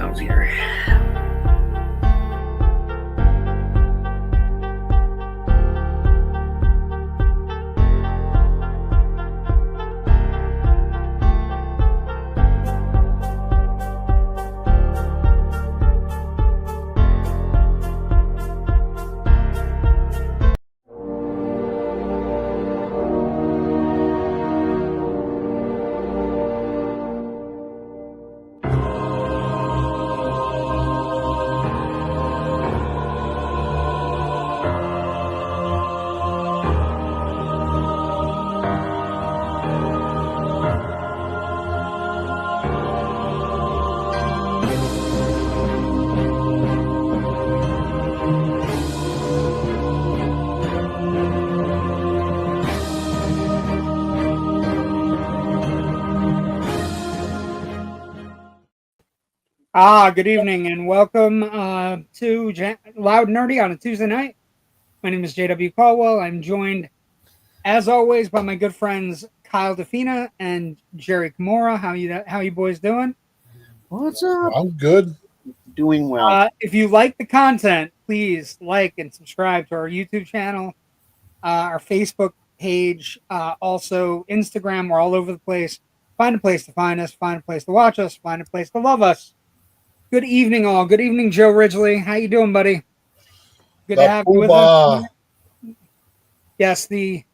sounds here. Good evening and welcome to Loud Nerdy on a Tuesday night. My name is JW Colwell. I'm joined, as always, by my good friends Kyle Defina and Jerry Kamora. How you boys doing? What's up? I'm good. Doing well. If you like the content, please like and subscribe to our YouTube channel, our Facebook page, also Instagram. We're all over the place. Find a place to find us. Find a place to watch us. Find a place to love us. Good evening, all. Good evening, Joe Ridgely. How you doing, buddy? Good to have you with us. Yes, the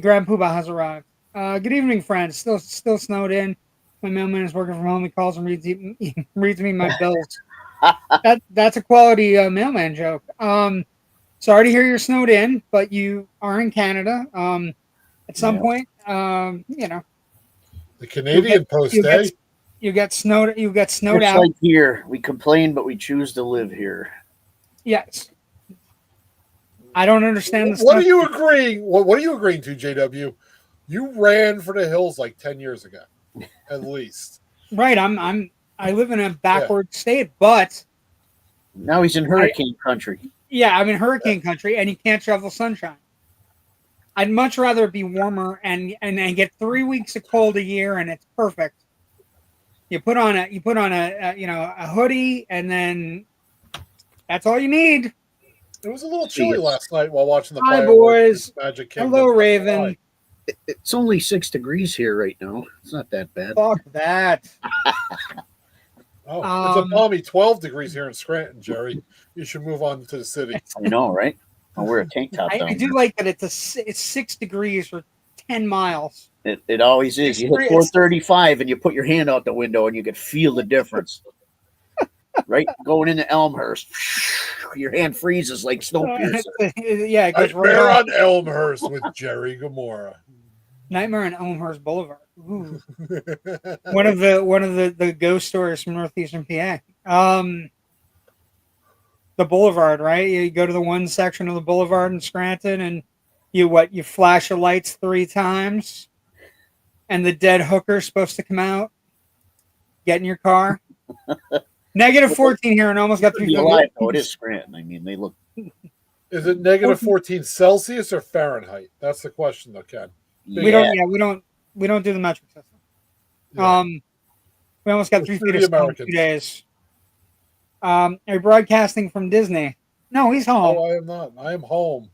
Grand Poobah has arrived. Good evening, friends. Still snowed in. My mailman is working from home. He calls and reads me my bills. That's a quality mailman joke. Sorry to hear you're snowed in, but you are in Canada. At some point, the Canadian Post, You get snowed Just out. like here, we complain, but we choose to live here. Yes. I don't understand the What are you agreeing? What are you agreeing to, JW? You ran for the hills like 10 years ago, at least. Right. I live in a backward state, but now he's in hurricane country. Yeah, I'm in hurricane country, and you can't shovel sunshine. I'd much rather it be warmer and get 3 weeks of cold a year, and it's perfect. You put on a hoodie, and then that's all you need. It was a little chilly last night while watching the Hi, boys. Magic Kingdom. Hello, Raven. It's only 6 degrees here right now. It's not that bad. Fuck that. It's a balmy 12 degrees here in Scranton, Jerry. You should move on to the city. I know, right? I'll wear a tank top. I do like that it's 6 degrees for 10 miles. It always is. You hit 435 and you put your hand out the window and you can feel the difference. Right? Going into Elmhurst, your hand freezes like Snowpiercer. Yeah, Nightmare on Elmhurst with Jerry Kamora. Nightmare on Elmhurst Boulevard. Ooh. one of the ghost stories from northeastern PA. The boulevard, right? You go to the one section of the boulevard in Scranton, and you flash your lights 3 times, and the dead hooker's supposed to come out, get in your car. Negative 14 here, and almost got 3. Oh, it is Scranton. I mean, they look. Is it negative 14 Celsius or Fahrenheit? That's the question, though, Ken. We don't do the metric system. Yeah. We almost got 3 feet of snow in 2 days. Are you broadcasting from Disney? No, he's home. Oh, I am not. I am home.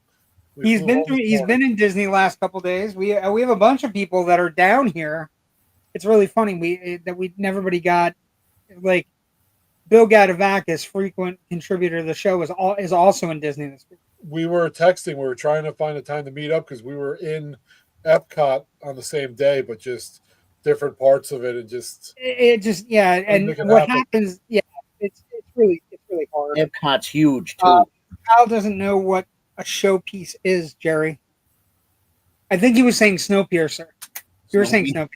He's been in Disney the last couple of days. We have a bunch of people that are down here. It's really funny. Everybody got, like, Bill Gadavakis, frequent contributor to the show, is also in Disney this week. We were texting. We were trying to find a time to meet up because we were in Epcot on the same day, but just different parts of it, and and what happens? Yeah, it's really hard. Epcot's huge too. Kyle doesn't know what a showpiece is, Jerry. I think he was saying Snowpiercer. You were saying Snowpiercer.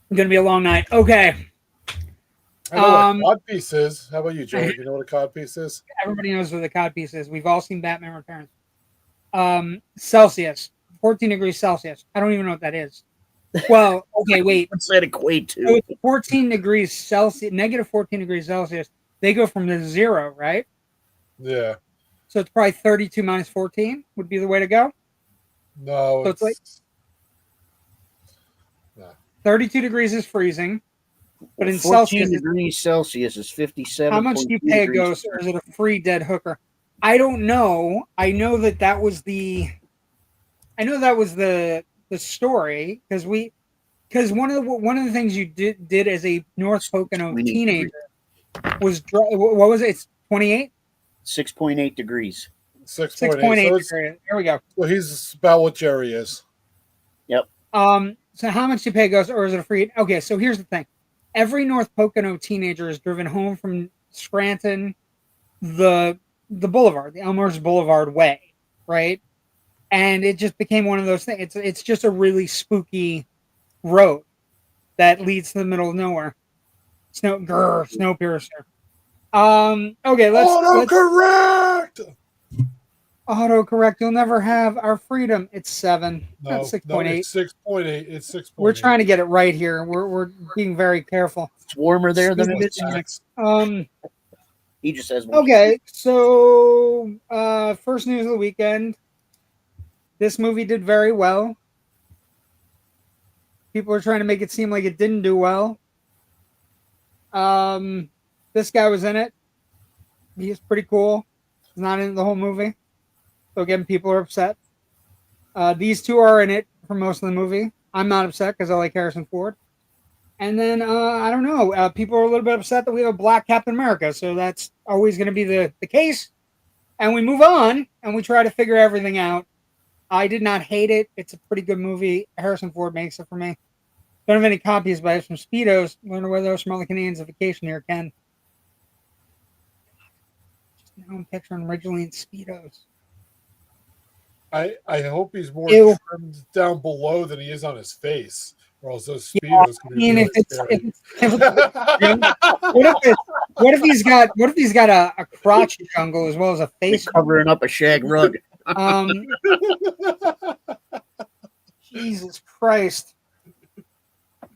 It's going to be a long night. Okay. I know what a codpiece is. How about you, Jerry? Do you know what a codpiece is? Everybody knows what a codpiece is. We've all seen Batman Returns. Celsius. 14 degrees Celsius. I don't even know what that is. Well, okay, wait. What's that equate to? So it's 14 degrees Celsius, negative 14 degrees Celsius. They go from the 0, right? Yeah. So it's probably 32 minus 14 would be the way to go? No. So it's like... 32 degrees is freezing, but in 14 Celsius, degrees Celsius is 57. how much do you pay a ghost, or is it a free dead hooker? I don't know. I know that was the story because one of the things you did as a North Pocono teenager was what was it? It's 28. 6.8 degrees. 6.8 degrees. There we go. Well, he's about what Jerry is. Yep. So how much do you pay ghost, or is it a free? Okay, so here's the thing. Every North Pocono teenager is driven home from Scranton, the boulevard, the Elmhurst Boulevard way, right? And it just became one of those things. It's just a really spooky road that leads to the middle of nowhere. Snowpiercer. Okay, Autocorrect. Autocorrect. You'll never have our freedom. It's 7. No, not 6.8. It's 6.8. It's 6.8. We're trying to get it right here. We're being very careful. It's warmer there than it is. He just has one. Okay, so first news of the weekend. This movie did very well. People are trying to make it seem like it didn't do well. This guy was in it. He's pretty cool. He's not in the whole movie. So again, people are upset. These two are in it for most of the movie. I'm not upset because I like Harrison Ford. And then, I don't know, people are a little bit upset that we have a black Captain America. So that's always going to be the case. And we move on and we try to figure everything out. I did not hate it. It's a pretty good movie. Harrison Ford makes it for me. Don't have any copies, but I have some Speedos. Wonder where those from all the Canadians of vacation here, Ken. Just now I'm picturing originally in Speedos. I hope he's more trimmed down below than he is on his face. Or else those Speedos can be really scary. What if he's got a crotch jungle as well as a face covering up a shag rug? Jesus Christ.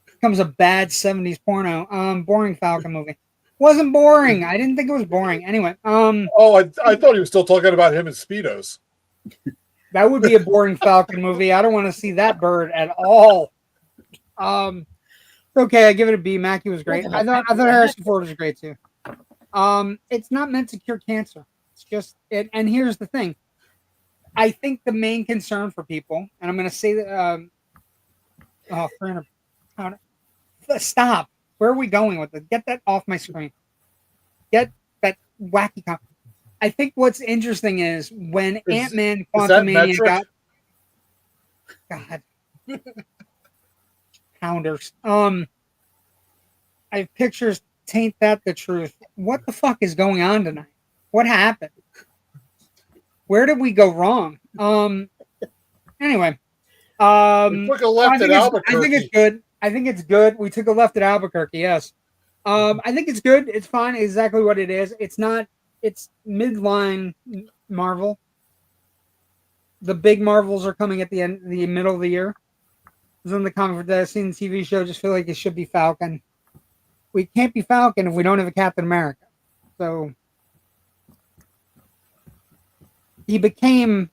Becomes a bad 70s porno. Boring Falcon movie. Wasn't boring. I didn't think it was boring. Anyway. I thought he was still talking about him in Speedos. That would be a boring Falcon movie. I don't want to see that bird at all. Okay, I give it a B. Mackie was great. I thought Harrison Ford was great too. It's not meant to cure cancer. It's just it. And here's the thing. I think the main concern for people, and I'm going to say that. Stop. Where are we going with it? Get that off my screen. Get that wacky comment. I think what's interesting is when Ant-Man Quantumania got God Pounders. I have pictures. Taint that the truth? What the fuck is going on tonight? What happened? Where did we go wrong? Anyway. We took a left at Albuquerque. I think it's good. I think it's good. We took a left at Albuquerque, yes. I think it's good. It's fine. Exactly what it is. It's not. It's midline Marvel. The big Marvels are coming at the middle of the year. I was in the comic book, seen the TV show. Just feel like it should be Falcon. We can't be Falcon if we don't have a Captain America. So he became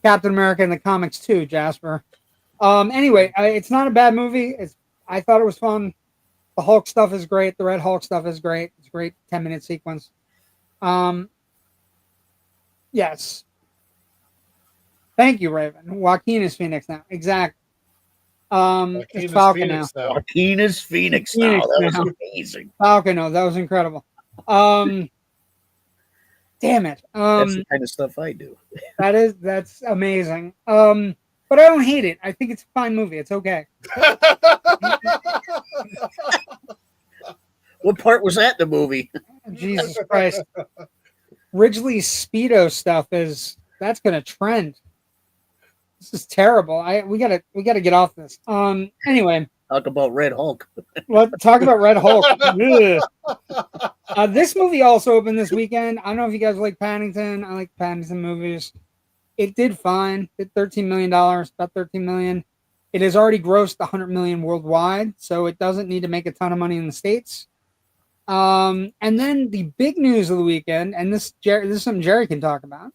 Captain America in the comics too, Jasper. Anyway, it's not a bad movie. I thought it was fun. The Hulk stuff is great. The Red Hulk stuff is great. It's a great 10-minute sequence. Yes. Thank you, Raven. Joaquin is Phoenix now. Exactly. It's Falcon now. Joaquin is Phoenix now. That was amazing. Falcon, no, that was incredible. Damn it. That's the kind of stuff I do. That's amazing. But I don't hate it. I think it's a fine movie. It's okay. What part was that in the movie? Jesus Christ. Ridgely's Speedo stuff that's gonna trend. This is terrible. We gotta get off this. Anyway. Talk about Red Hulk. Talk about Red Hulk. This movie also opened this weekend. I don't know if you guys like Paddington. I like Paddington movies. It did fine. It did $13 million, about $13 million. It has already grossed $100 million worldwide, so it doesn't need to make a ton of money in the States. And then the big news of the weekend, and this is something Jerry can talk about.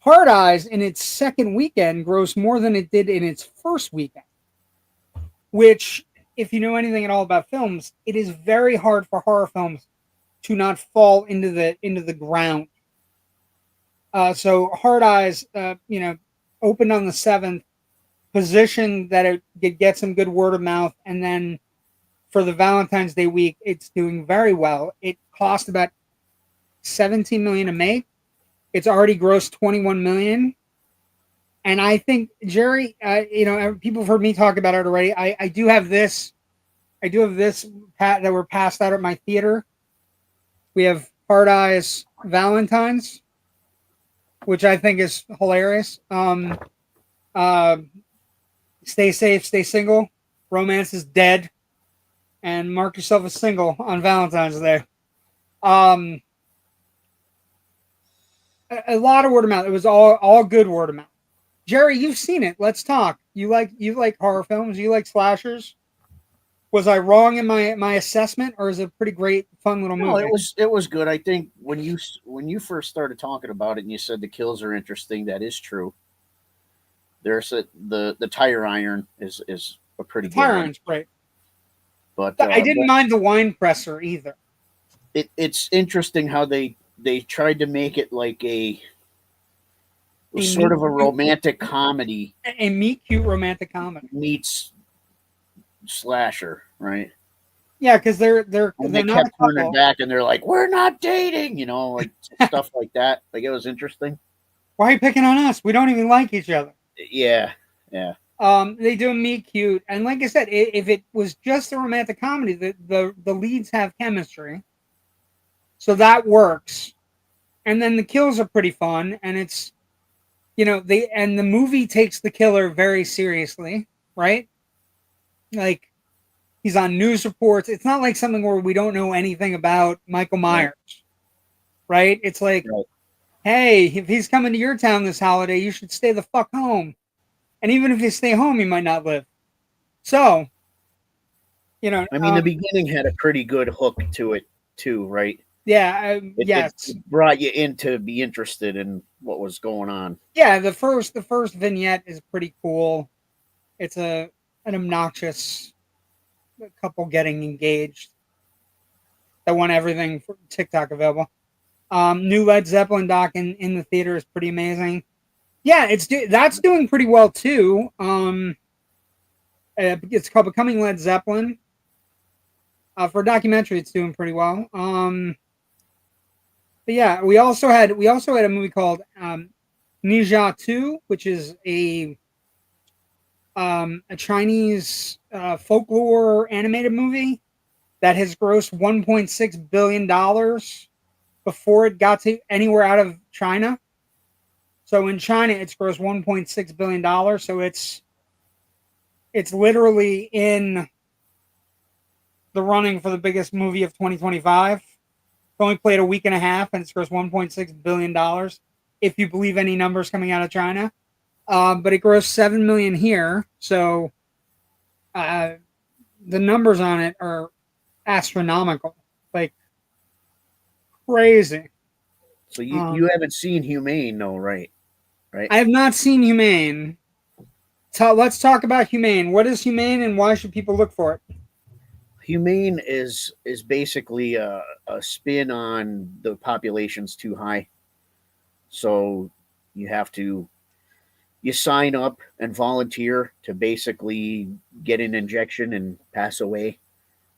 Hard Eyes in its second weekend grossed more than it did in its first weekend, which, if you know anything at all about films, it is very hard for horror films to not fall into the ground. So Hard Eyes, opened on the 7th, positioned that it could get some good word of mouth, and then for the Valentine's Day week, it's doing very well. It cost about $17 million to make. It's already grossed $21 million. And I think, Jerry, people have heard me talk about it already. I do have this that were passed out at my theater. We have Hard Eyes Valentine's, which I think is hilarious. Stay safe, stay single. Romance is dead. And mark yourself as single on Valentine's Day. A lot of word of mouth. It was all good word of mouth. Jerry, you've seen it. Let's talk. You like horror films. You like slashers. Was I wrong in my assessment, or is it a pretty great, fun little movie? No, it was good. I think when you first started talking about it and you said the kills are interesting, that is true. There's the tire iron is a pretty good tire one. iron's great. But I didn't mind the wine presser either. It's interesting how they tried to make it like a sort of a romantic comedy. A meet cute romantic comedy Meets slasher, right? Yeah, because they're they not kept turning back and they're like, we're not dating, like stuff like that. Like, it was interesting. Why are you picking on us? We don't even like each other. Yeah. They do meet cute, and like I said, if it was just a romantic comedy, the leads have chemistry, so that works. And then the kills are pretty fun, and it's the movie takes the killer very seriously, right? Like, he's on news reports. It's not like something where we don't know anything about Michael Myers, right? It's like, hey, if he's coming to your town this holiday, you should stay the fuck home. And even if you stay home, you might not live. So, the beginning had a pretty good hook to it too, right? Yeah. Yes. It brought you in to be interested in what was going on. Yeah. The first vignette is pretty cool. It's an obnoxious couple getting engaged that want everything for TikTok available. New Led Zeppelin doc in the theater is pretty amazing. Yeah, that's doing pretty well too. It's called Becoming Led Zeppelin. For a documentary, it's doing pretty well. But yeah, we also had a movie called Ninja 2, which is a Chinese folklore animated movie that has grossed $1.6 billion before it got to anywhere out of China. So in China, it's grossed $1.6 billion. So it's literally in the running for the biggest movie of 2025. It only played a week and a half, and it's grossed $1.6 billion, if you believe any numbers coming out of China. But it grossed $7 million here. So the numbers on it are astronomical, like crazy. So you haven't seen Humane, though, right? Right. I have not seen Humane. Let's talk about Humane. What is Humane, and why should people look for it? Humane is basically a spin on the population's too high. So you sign up and volunteer to basically get an injection and pass away,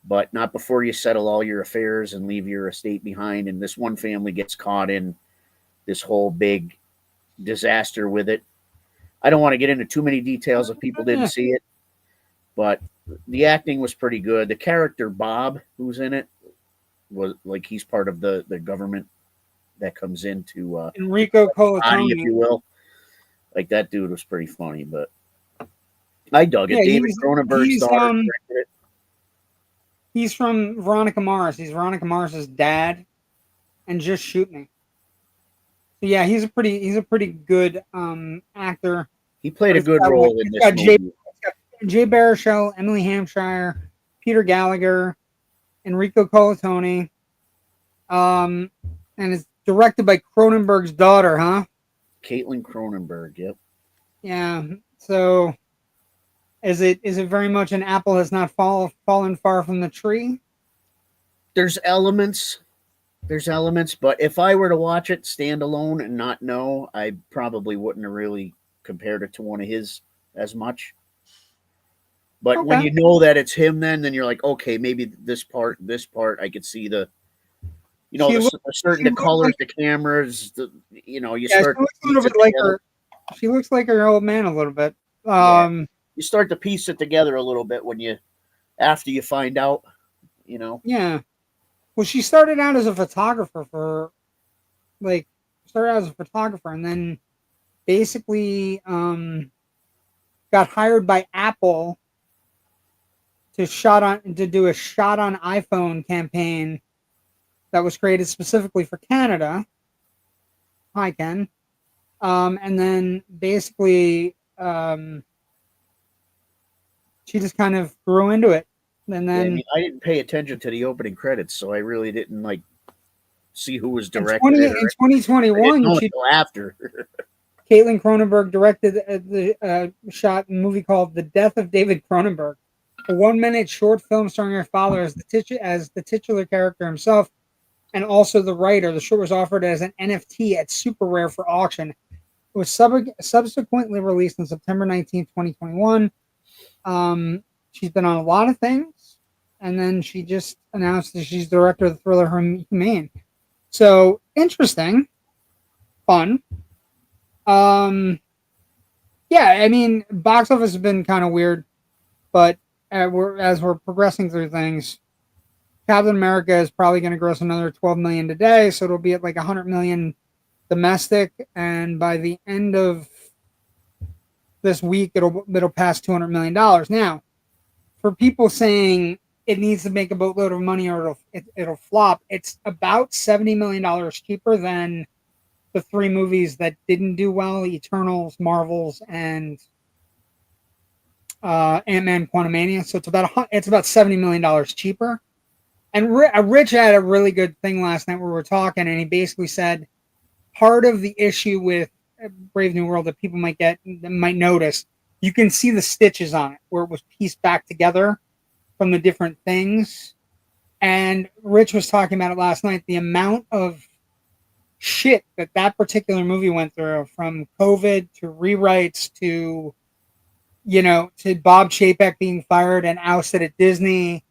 but not before you settle all your affairs and leave your estate behind. And this one family gets caught in this whole big disaster with it. I don't want to get into too many details if people didn't see it, but the acting was pretty good. The character Bob, who's in it, was like, he's part of the government that comes into Enrico Colantoni, if you will. Like, that dude was pretty funny, but I dug it. David Cronenberg's daughter directed it. He's from Veronica Mars. He's Veronica Mars's dad, and Just Shoot Me. So yeah, he's a pretty good actor. He played a good role in this movie. Jay Baruchel, Emily Hampshire, Peter Gallagher, Enrico Colantoni, and it's directed by Cronenberg's daughter, huh? Caitlin Cronenberg, yep. Yeah, so Is it very much an apple has not fallen far from the tree? There's elements. There's elements, but if I were to watch it standalone and not know, I probably wouldn't have really compared it to one of his as much. But when Okay. you know that it's him, then you're like, okay, maybe this part, I could see She looks, the colors, the cameras, you yeah, start she looks a to piece little it bit like together. her. She looks like her old man a little bit. Yeah, you start to piece it together a little bit after you find out, Yeah. Well, she started out as a photographer and then basically got hired by Apple to do a shot on iPhone campaign that was created specifically for Canada. Hi, Ken. And then basically she just kind of grew into it. And Yeah, I then mean, I didn't pay attention to the opening credits, so I really didn't see who was in directed it. in 2021, Until after. Caitlin Cronenberg directed shot a movie called The Death of David Cronenberg, a 1-minute short film starring her father as the titular character himself, and also the writer. The short was offered as an NFT at Super Rare for auction. It was subsequently released on September 19th, 2021. She's been on a lot of things, and then she just announced that she's director of the thriller Humane. So, interesting. Fun. Yeah, I mean, box office has been kind of weird, but as we're progressing through things, Captain America is probably going to gross another 12 million today, so it'll be at like 100 million domestic, and by the end of this week, it'll pass 200 million dollars. Now, for people saying it needs to make a boatload of money or it'll flop, it's about $70 million cheaper than the 3 movies that didn't do well: Eternals, Marvels, and Ant-Man Quantumania. So it's about $70 million cheaper. And Rich had a really good thing last night where we were talking, and he basically said part of the issue with Brave New World that people might notice, you can see the stitches on it where it was pieced back together from the different things. And Rich was talking about it last night, the amount of shit that particular movie went through, from COVID to rewrites to Bob Chapek being fired and ousted at Disney,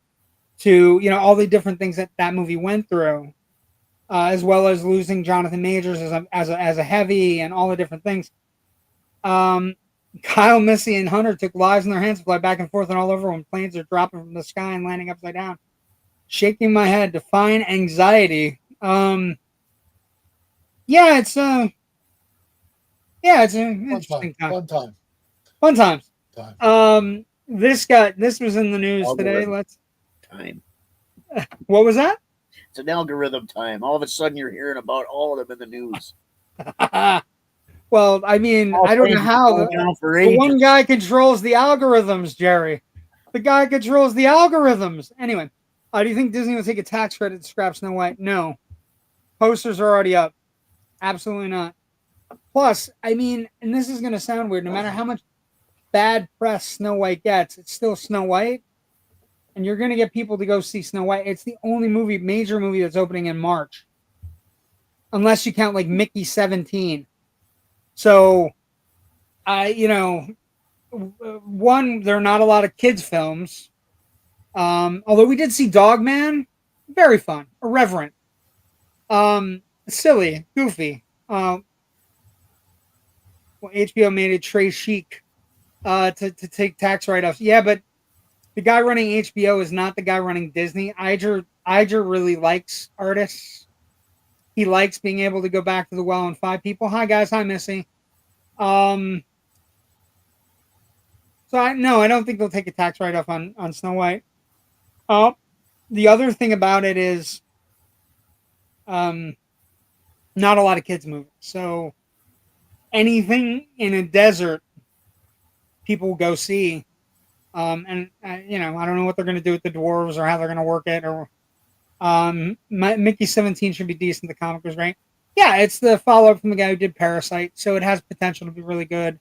to all the different things that movie went through, as well as losing Jonathan Majors as a heavy and all the different things. Kyle, Missy, and Hunter took lives in their hands to fly back and forth and all over when planes are dropping from the sky and landing upside down. Shaking my head, define anxiety. Yeah, it's an interesting time. Fun times. This was in the news today. Time. What was that? It's an algorithm time. All of a sudden, you're hearing about all of them in the news. Well, I mean, I don't know how the one guy controls the algorithms, Jerry. The guy controls the algorithms. Anyway, do you think Disney will take a tax credit to scrap Snow White? No. Posters are already up. Absolutely not. Plus, I mean, and this is going to sound weird, no matter how much bad press Snow White gets, it's still Snow White. And you're going to get people to go see Snow White. It's the only major movie that's opening in March. Unless you count like Mickey 17. So, one, there are not a lot of kids' films. Although we did see Dogman. Very fun. Irreverent. Silly. Goofy. HBO made it très chic to take tax write-offs. Yeah, but the guy running HBO is not the guy running Disney. Iger really likes artists. He likes being able to go back to the well and find people. Hi, guys. Hi, Missy. So I don't think they'll take a tax write-off on Snow White. The other thing about it is not a lot of kids movies. So anything in a desert, people will go see. And I don't know what they're going to do with the dwarves or how they're going to work it. Or Mickey 17 should be decent. The comic was great. Yeah, it's the follow-up from the guy who did Parasite, so it has potential to be really good.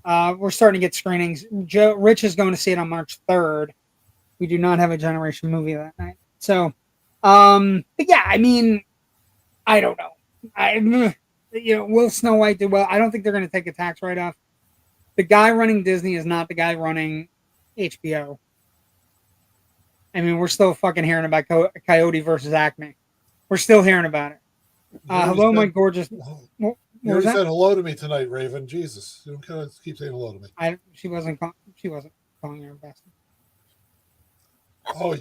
We're starting to get screenings. Rich is going to see it on March 3rd. We do not have a Generation movie that night. So, but yeah, I mean, I don't know. Will Snow White do well? I don't think they're going to take a tax write-off. The guy running Disney is not the guy running HBO. I mean, we're still fucking hearing about Coyote versus Acme. We're still hearing about it. Hello, my gorgeous. You already said hello to me tonight, Raven. Jesus, you don't keep saying hello to me. She wasn't calling her best. Oh,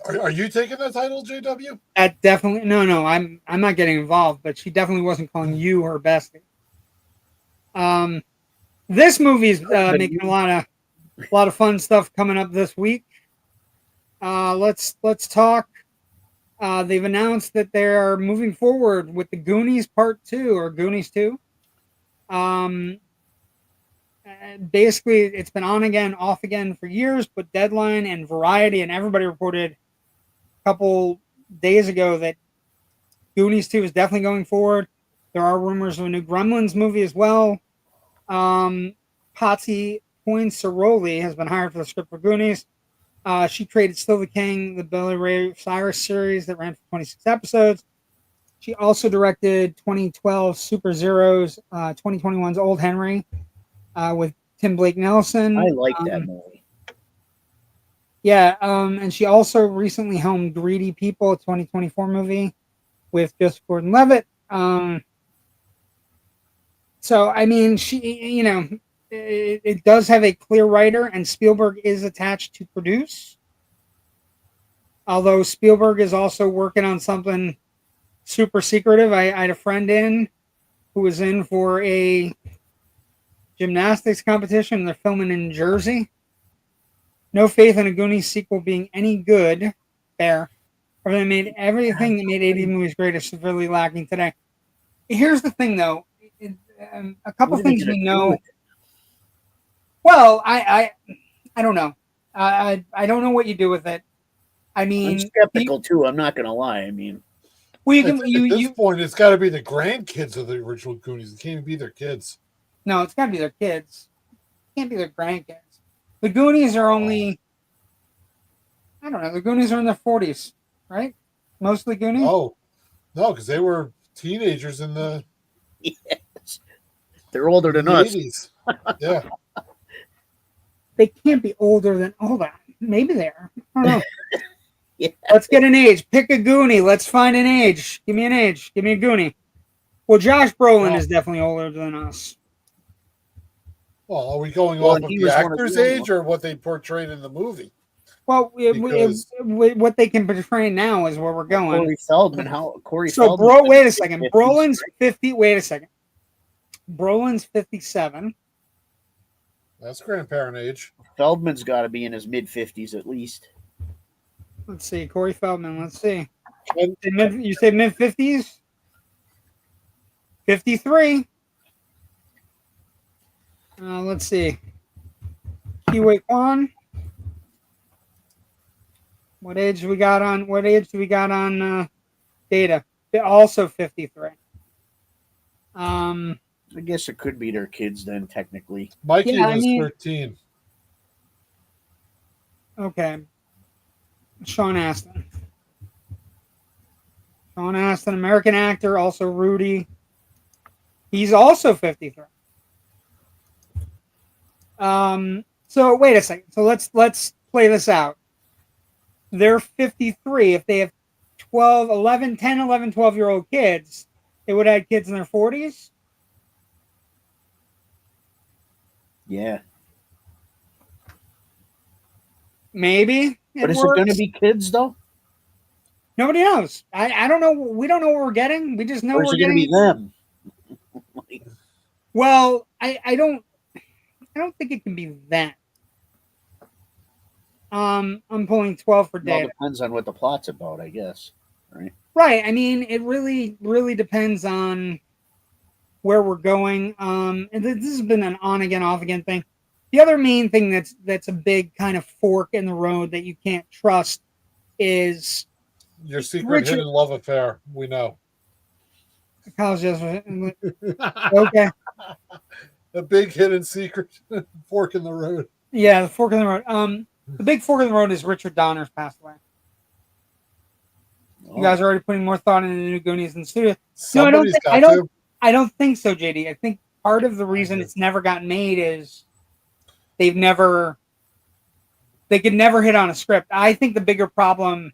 are you taking that title, JW? That definitely no. I'm not getting involved, but she definitely wasn't calling you her bestie. This movie's making a lot of fun stuff coming up this week. Let's talk. They've announced that they are moving forward with the Goonies Part 2 or Goonies 2. Basically, it's been on again, off again for years, but Deadline and Variety and everybody reported a couple days ago that Goonies 2 is definitely going forward. There are rumors of a new Gremlins movie as well. Patsy Poincaroli has been hired for the script for Goonies. She created Still the King, the Billy Ray Cyrus series that ran for 26 episodes. She also directed 2012 Super Zeros, 2021's Old Henry with Tim Blake Nelson. I like that movie. Yeah, and she also recently helmed Greedy People, a 2024 movie with Joseph Gordon-Levitt. So, I mean, she, it does have a clear writer, and Spielberg is attached to produce. Although Spielberg is also working on something super secretive. I had a friend who was in for a gymnastics competition. They're filming in Jersey. No faith in a Goonies sequel being any good. Fair. Everything that made 80 movies great is severely lacking today. Here's the thing, though. A couple things we know. Well, I don't know. I don't know what you do with it. I mean, I'm skeptical too. I'm not going to lie. I mean, well, at this point, it's got to be the grandkids of the original Goonies. It can't even be their kids. No, it's got to be their kids. It can't be their grandkids. The Goonies are only, I don't know. The Goonies are in their 40s, right? Mostly Goonies. Oh, no, because they were teenagers in the. Yes. They're older than us. 80s. Yeah. They can't be older than. Hold on. Maybe they are. I don't know. Yeah. Let's get an age. Pick a Goonie. Let's find an age. Give me an age. Give me a Goonie. Well, Josh Brolin is definitely older than us. Well, are we going off of the actor's age or what they portrayed in the movie? Well, what they can portray now is where we're going. Corey Feldman. Wait a second. Brolin's 50. Wait a second. Brolin's 57. That's grandparent age. Feldman's got to be in his mid-50s at least. Let's see. Corey Feldman. Let's see. You say mid-50s? 53. Let's see. Kiwi Kwan. What age do we got on data? They're also 53. I guess it could be their kids then, technically. Mikey was 13. Okay. Sean Astin, American actor, also Rudy. He's also 53. So wait a second. So let's play this out. They're 53. If they have 10, 11, 12-year-old kids, they would have had kids in their 40s? Yeah. Maybe. But is it going to be kids, though? Nobody knows. I don't know. We don't know what we're getting. We just know we're getting. Is it going to be them? Well, I don't think it can be that. I'm pulling 12 for data. Well, depends on what the plot's about, I guess. Right. Right. I mean, it really, really depends on where we're going. And this has been an on again, off again thing. The other main thing that's a big kind of fork in the road that you can't trust is your secret hidden love affair. We know. Okay. A big hidden secret fork in the road. Yeah, the fork in the road. The big fork in the road is Richard Donner's passed away. You guys are already putting more thought into the new Goonies in the studio. Somebody's got to. I don't think so, JD. I think part of the reason it's never gotten made is they could never hit on a script. I think the bigger problem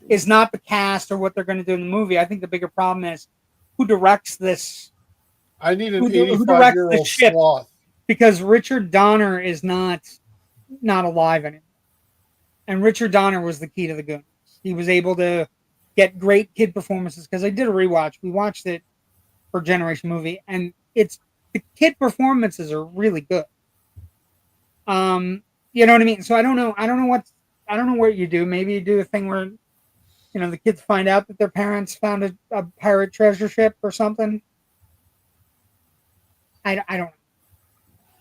is not the cast or what they're going to do in the movie. I think the bigger problem is who directs this. I need an 85-year-old sloth. Because Richard Donner is not alive anymore. And Richard Donner was the key to the Goonies. He was able to get great kid performances, because I did a rewatch. We watched it for Generation Movie, and the kid performances are really good. You know what I mean? So I don't know what you do. Maybe you do a thing where, the kids find out that their parents found a pirate treasure ship or something. I don't know.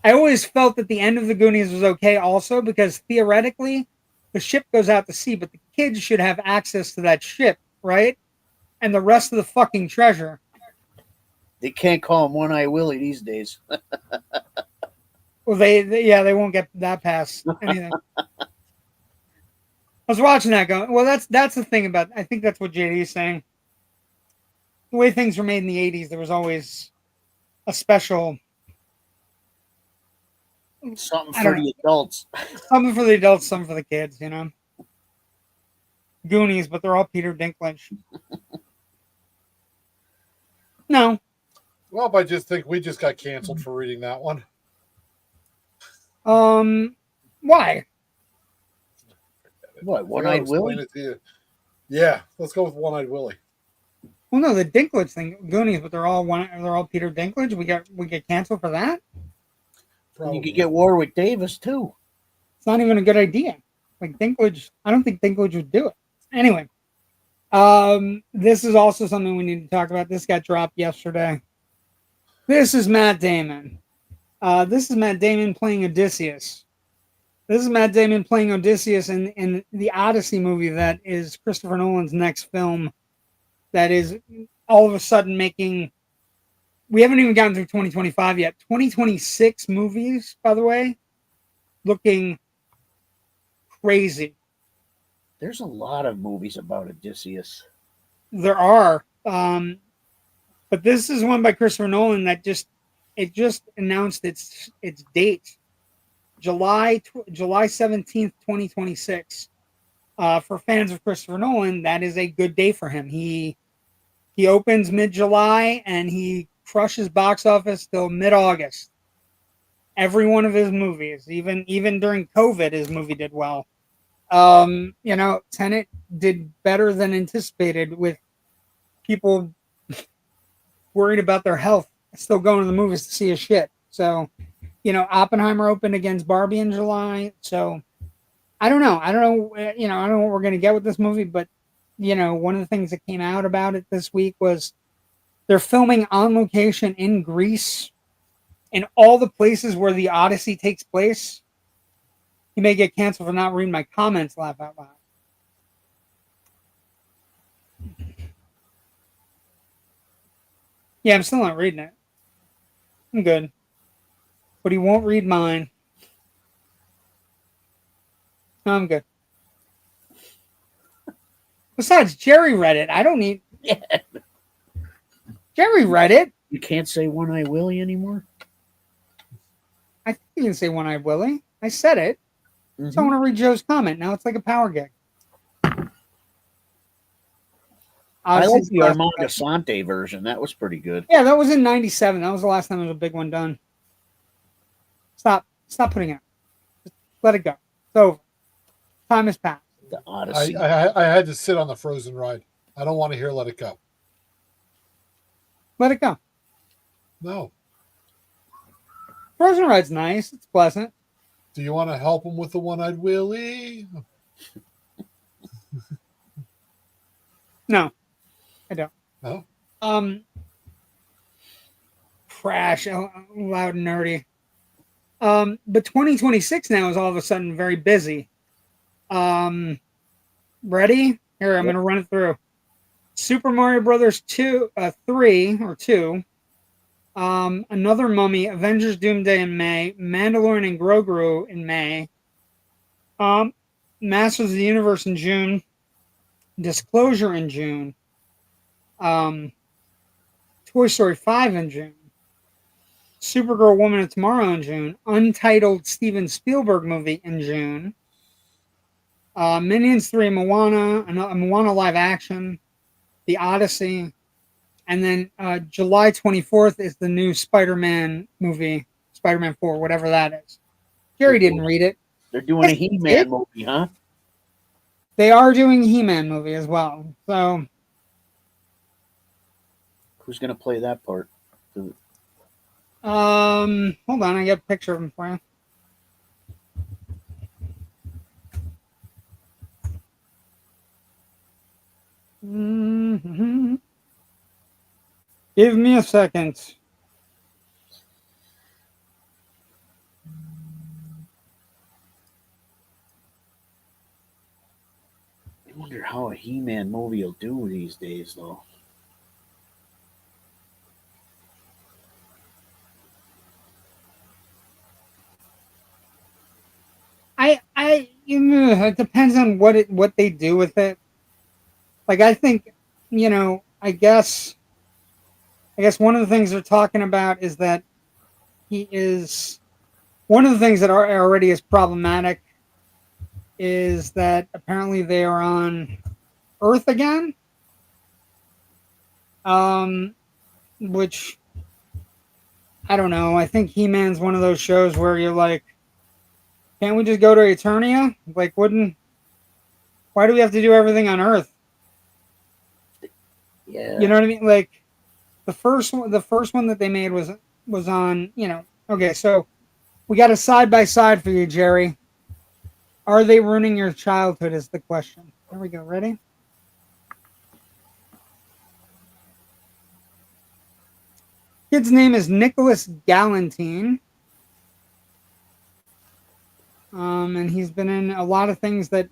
I always felt that the end of the Goonies was okay also, because theoretically the ship goes out to sea, but the kids should have access to that ship, right? And the rest of the fucking treasure. They can't call him One-Eye Willie these days. Well, they won't get that past anything. I was watching that going, well, that's the thing about, I think that's what JD is saying. The way things were made in the 80s, there was always a special... Something for the adults. Something for the adults, something for the kids, Goonies, but they're all Peter Dinklage. No. Well, I just think we just got canceled for reading that one. Why? What, One-Eyed Willie? Yeah, let's go with One-Eyed Willie. Well, no, the Dinklage thing, Goonies, but they're all Peter Dinklage. We get canceled for that. Probably. You could get Warwick Davis too. It's not even a good idea. Like Dinklage, I don't think Dinklage would do it. Anyway, this is also something we need to talk about. This got dropped yesterday. This is Matt Damon. This is Matt Damon playing Odysseus. This is Matt Damon playing Odysseus in the Odyssey movie that is Christopher Nolan's next film. That is all of a sudden making. We haven't even gotten through 2025 yet. 2026 movies, by the way, looking crazy. There's a lot of movies about Odysseus. There are. But this is one by Christopher Nolan that just announced its date. July 17th, 2026. For fans of Christopher Nolan, that is a good day for him. He opens mid-July and he crushes box office till mid-August. Every one of his movies, even during COVID, his movie did well. Tenet did better than anticipated, with people worried about their health still going to the movies to see his shit. So, Oppenheimer opened against Barbie in July. So, I don't know. I don't know what we're going to get with this movie, but, one of the things that came out about it this week was they're filming on location in Greece, in all the places where the Odyssey takes place. You may get canceled for not reading my comments, laugh out loud. Yeah, I'm still not reading it. I'm good. But he won't read mine. No, I'm good. Besides, Jerry read it. I don't need... Yeah. Jerry read it. You can't say One-Eye Willie anymore? I think you can say One-Eyed Willie. I said it. Mm-hmm. So I want to read Joe's comment. Now it's like a power gig. I like the Armand Assante version. That was pretty good. Yeah, that was in 97. That was the last time there was a big one done. Stop putting it. Just let it go. It's over. Time has passed. The Odyssey. I had to sit on the Frozen ride. I don't want to hear Let It Go. Let it go. No. Frozen ride's nice. It's pleasant. Do you want to help him with the One-Eyed Willie? No, I don't. No? Crash, loud and nerdy. But 2026 now is all of a sudden very busy. Ready? Here, I'm going to run it through. Super Mario Brothers 3 or 2, Another Mummy, Avengers Doomsday in May, Mandalorian and Grogu in May, Masters of the Universe in June, Disclosure in June, Toy Story 5 in June, Supergirl Woman of Tomorrow in June, Untitled Steven Spielberg movie in June, Minions 3, Moana, a Moana live action, The Odyssey, and then July 24th is the new Spider-Man movie, Spider-Man 4, whatever that is. Jerry didn't read it. They're doing a He-Man movie, huh? They are doing a He-Man movie as well. So who's going to play that part? hold on, I got a picture of him for you. Mm-hmm. Give me a second. I wonder how a He-Man movie will do these days, though. It depends on what they do with it. Like, I think, I guess one of the things they're talking about is that one of the things that already is problematic is that apparently they are on Earth again. Which I don't know. I think He-Man's one of those shows where you're like, can't we just go to Eternia? Like, why do we have to do everything on Earth? Yeah. You know what I mean? Like, the first one that they made was on, okay, so we got a side by side for you, Jerry. Are they ruining your childhood is the question. There we go. Ready? Kid's name is Nicholas Galantine. And he's been in a lot of things that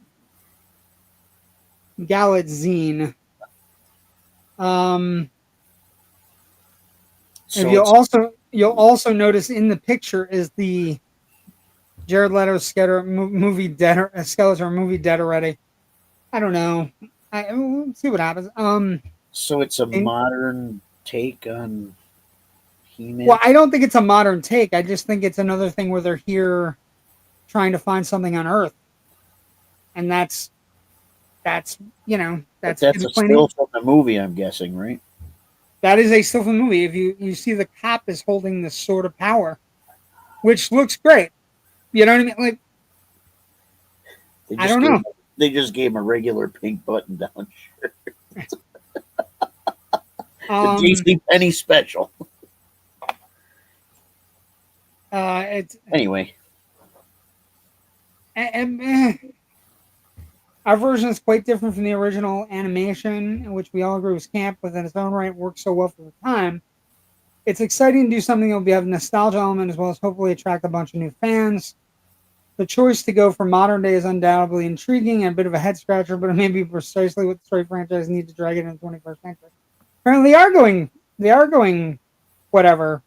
Galatzine. So you'll also notice in the picture is the Jared Leto movie Skeletor movie Dead Already. I don't know. We'll see what happens. So it's a modern take on He-Man? Well, I don't think it's a modern take. I just think it's another thing where they're here trying to find something on Earth, and that's a still from the movie, I'm guessing, right? That is a still from the movie. If you see the cop is holding this sword of power, which looks great. You know what I mean? Like, I don't know. They just gave him a regular pink button-down shirt. The JC Penney special. Anyway. Our version is quite different from the original animation, in which we all agree was camp, but in its own right worked so well for the time. It's exciting to do something that will have a nostalgia element as well as hopefully attract a bunch of new fans. The choice to go for modern day is undoubtedly intriguing and a bit of a head scratcher, but it may be precisely what the story franchise needs to drag it into the 21st century. Apparently, they are going, whatever.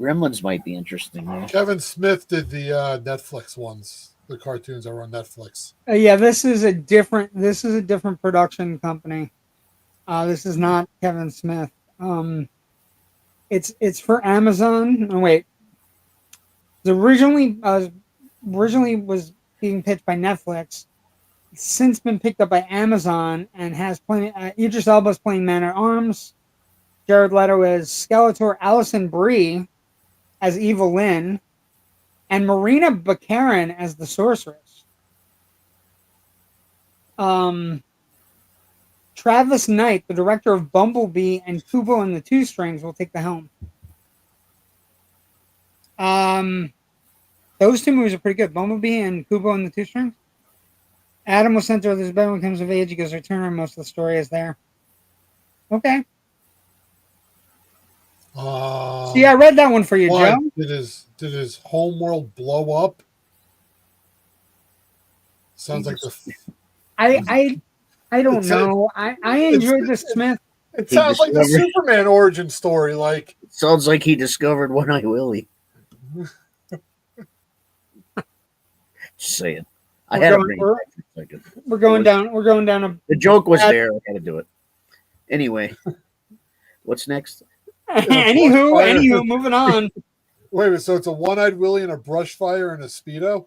Gremlins might be interesting. Right? Kevin Smith did the Netflix ones, the cartoons that were on Netflix. Yeah, this is a different production company. This is not Kevin Smith. It's for Amazon. Oh, wait, it originally was being pitched by Netflix. It's since been picked up by Amazon and has playing. Idris Elba's playing Man at Arms. Jared Leto as Skeletor. Alison Brie as Evil Lynn, and Marina Baccarin as the Sorceress. Travis Knight, the director of Bumblebee and Kubo and the Two Strings, will take the helm. Those two movies are pretty good. Bumblebee and Kubo and the Two Strings. Adam was sent to this bed when he comes of age. He goes to return, and most of the story is there. Okay. See, I read that one for you, Joe. Did his homeworld blow up? Sounds like I don't know. I enjoyed the Smith. It sounds like the Superman origin story. Like it sounds like he discovered One Eye Willie. Just saying. I had to bring it back for a second. We're going down a. The joke was there. I had to do it. Anyway, what's next? Anywho, moving on. Wait a minute. So it's a one-eyed Willie and a brush fire and a Speedo?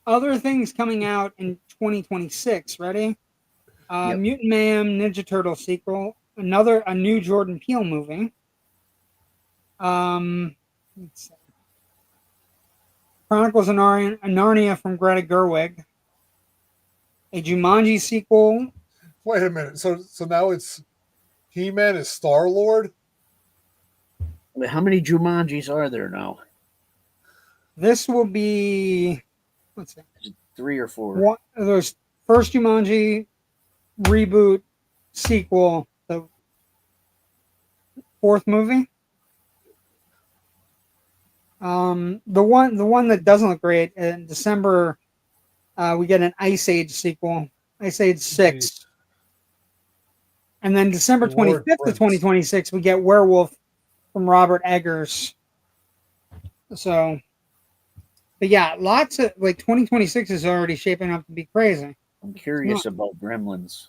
Other things coming out in 2026. Ready? Yep. Mutant Mayhem Ninja Turtle sequel. A new Jordan Peele movie. Let's see. Chronicles of Narnia from Greta Gerwig. A Jumanji sequel. Wait a minute. So now it's He-Man is Star-Lord? How many Jumanjis are there now? This will be, let's see, 3 or 4. There's first Jumanji, reboot, sequel, the 4th movie. The one that doesn't look great in December, we get an Ice Age sequel, Ice Age 6, and then December 25th of 2026, we get Werewolf from Robert Eggers. So, but yeah, lots of 2026 is already shaping up to be crazy. I'm curious about Gremlins.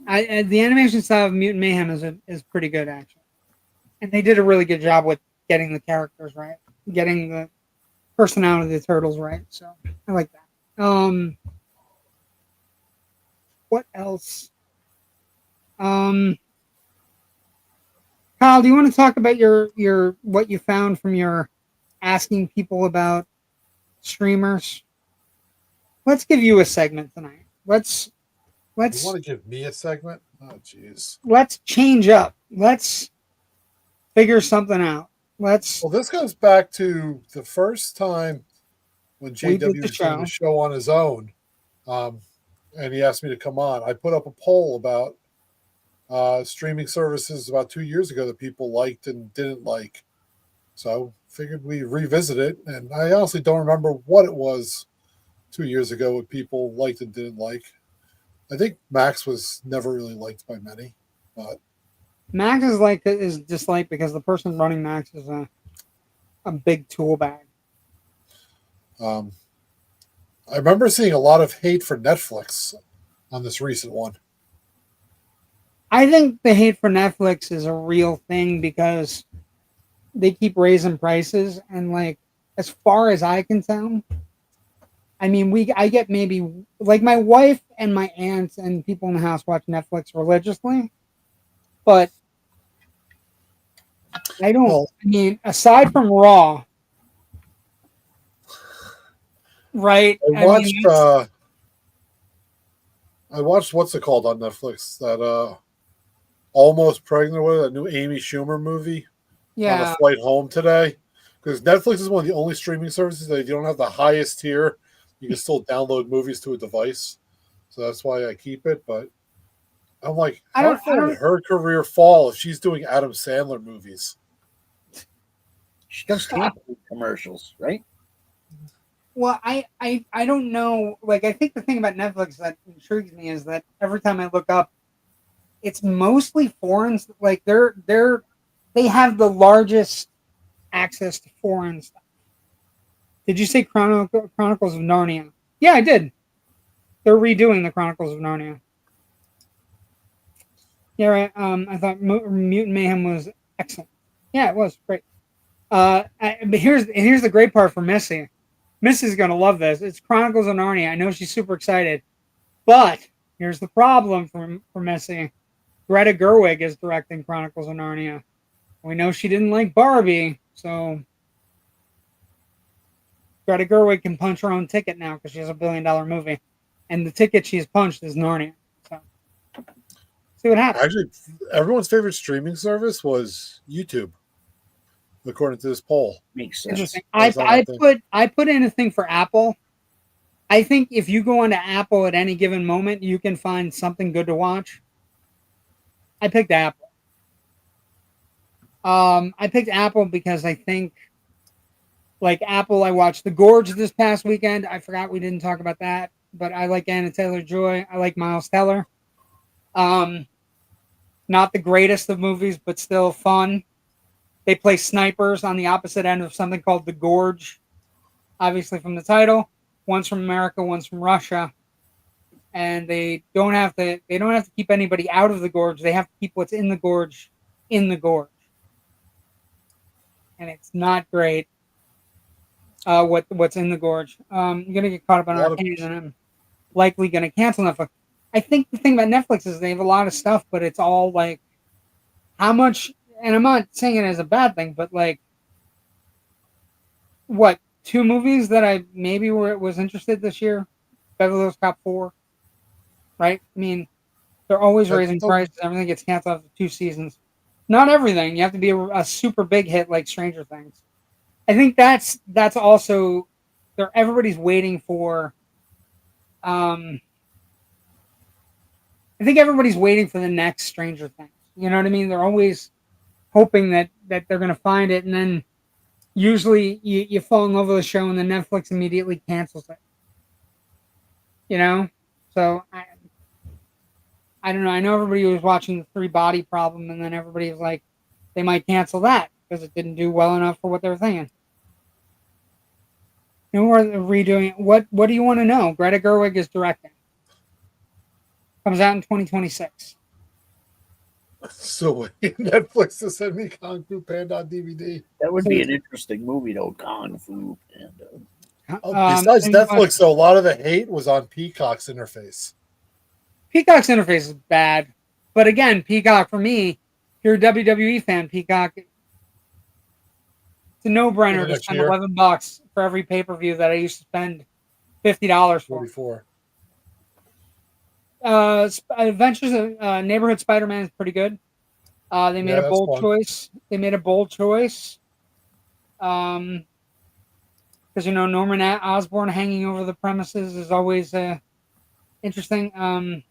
The animation style of Mutant Mayhem is pretty good actually, and they did a really good job with getting the characters right, getting the personality of the turtles right. So I like that. What else? Kyle, do you want to talk about your what you found from your asking people about streamers? Let's give you a segment tonight. Let's. You want to give me a segment? Oh, jeez. Let's change up. Let's figure something out. Well, this goes back to the first time when JW was doing the show on his own, and he asked me to come on. I put up a poll about streaming services about 2 years ago that people liked and didn't like. So I figured we revisit it, and I honestly don't remember what it was 2 years ago what people liked and didn't like. I think Max was never really liked by many, but Max is disliked because the person running Max is a big tool bag. I remember seeing a lot of hate for Netflix on this recent one. I think the hate for Netflix is a real thing because they keep raising prices, and as far as I can tell, I mean, I get maybe my wife and my aunts and people in the house watch Netflix religiously, but I don't. I mean, aside from Raw, right? I watched what's it called on Netflix? That Almost Pregnant with that new Amy Schumer movie. Yeah. On a flight home today, because Netflix is one of the only streaming services that you don't have the highest tier. You can still download movies to a device. So that's why I keep it. But I'm like, how far did her career fall if she's doing Adam Sandler movies? She does tampon commercials, right? Well, I don't know. I think the thing about Netflix that intrigues me is that every time I look up, it's mostly foreign. They have the largest access to foreign stuff. Did you say Chronicles of Narnia? Yeah, I did. They're redoing the Chronicles of Narnia. Yeah, right. I thought Mutant Mayhem was excellent. Yeah, it was great. But here's the great part for Missy. Missy's gonna love this. It's Chronicles of Narnia. I know she's super excited, but here's the problem for Missy. Greta Gerwig is directing Chronicles of Narnia. We know she didn't like Barbie, so Greta Gerwig can punch her own ticket now because she has $1 billion movie, and the ticket she's punched is Narnia. So, see what happens. Actually, everyone's favorite streaming service was YouTube, according to this poll. Makes sense. Interesting. I put in a thing for Apple. I think if you go onto Apple at any given moment, you can find something good to watch. I picked Apple. I picked Apple because I think Like Apple, I watched The Gorge this past weekend. I forgot we didn't talk about that, but I like Anna Taylor-Joy. I like Miles Teller. Not the greatest of movies, but still fun. They play snipers on the opposite end of something called The Gorge, obviously from the title. One's from America, one's from Russia, and they don't have to keep anybody out of the gorge. They have to keep what's in the gorge, and it's not great. What's in the gorge? I'm gonna get caught up on Arcane, and I'm likely gonna cancel Netflix. I think the thing about Netflix is they have a lot of stuff, but it's all like how much. And I'm not saying it as a bad thing, but like, what 2 movies that I maybe was interested this year? Beverly Hills Cop 4, right? I mean, they're always raising prices. Everything gets canceled after 2 seasons. Not everything. You have to be a super big hit like Stranger Things. I think that's also everybody's waiting for. I think everybody's waiting for the next Stranger Things. You know what I mean? They're always hoping that they're going to find it, and then usually you fall in love with the show, and then Netflix immediately cancels it. You know, so I don't know. I know everybody was watching the 3 Body Problem, and then everybody was like, they might cancel that because it didn't do well enough for what they were thinking. You know, we're redoing it. What do you want to know? Greta Gerwig is directing. Comes out in 2026. So Netflix to send me Kung Fu Panda on DVD. That would be an interesting movie, though. Kung Fu Panda. Besides Netflix, though, a lot of the hate was on Peacock's interface. Peacock's interface is bad, but again, Peacock for me, if you're a WWE fan, Peacock, it's a no-brainer to spend $11 for every pay-per-view that I used to spend $50 for. 44. Adventures of Neighborhood Spider-Man is pretty good. They made a bold choice. Because Norman Osborn hanging over the premises is always interesting.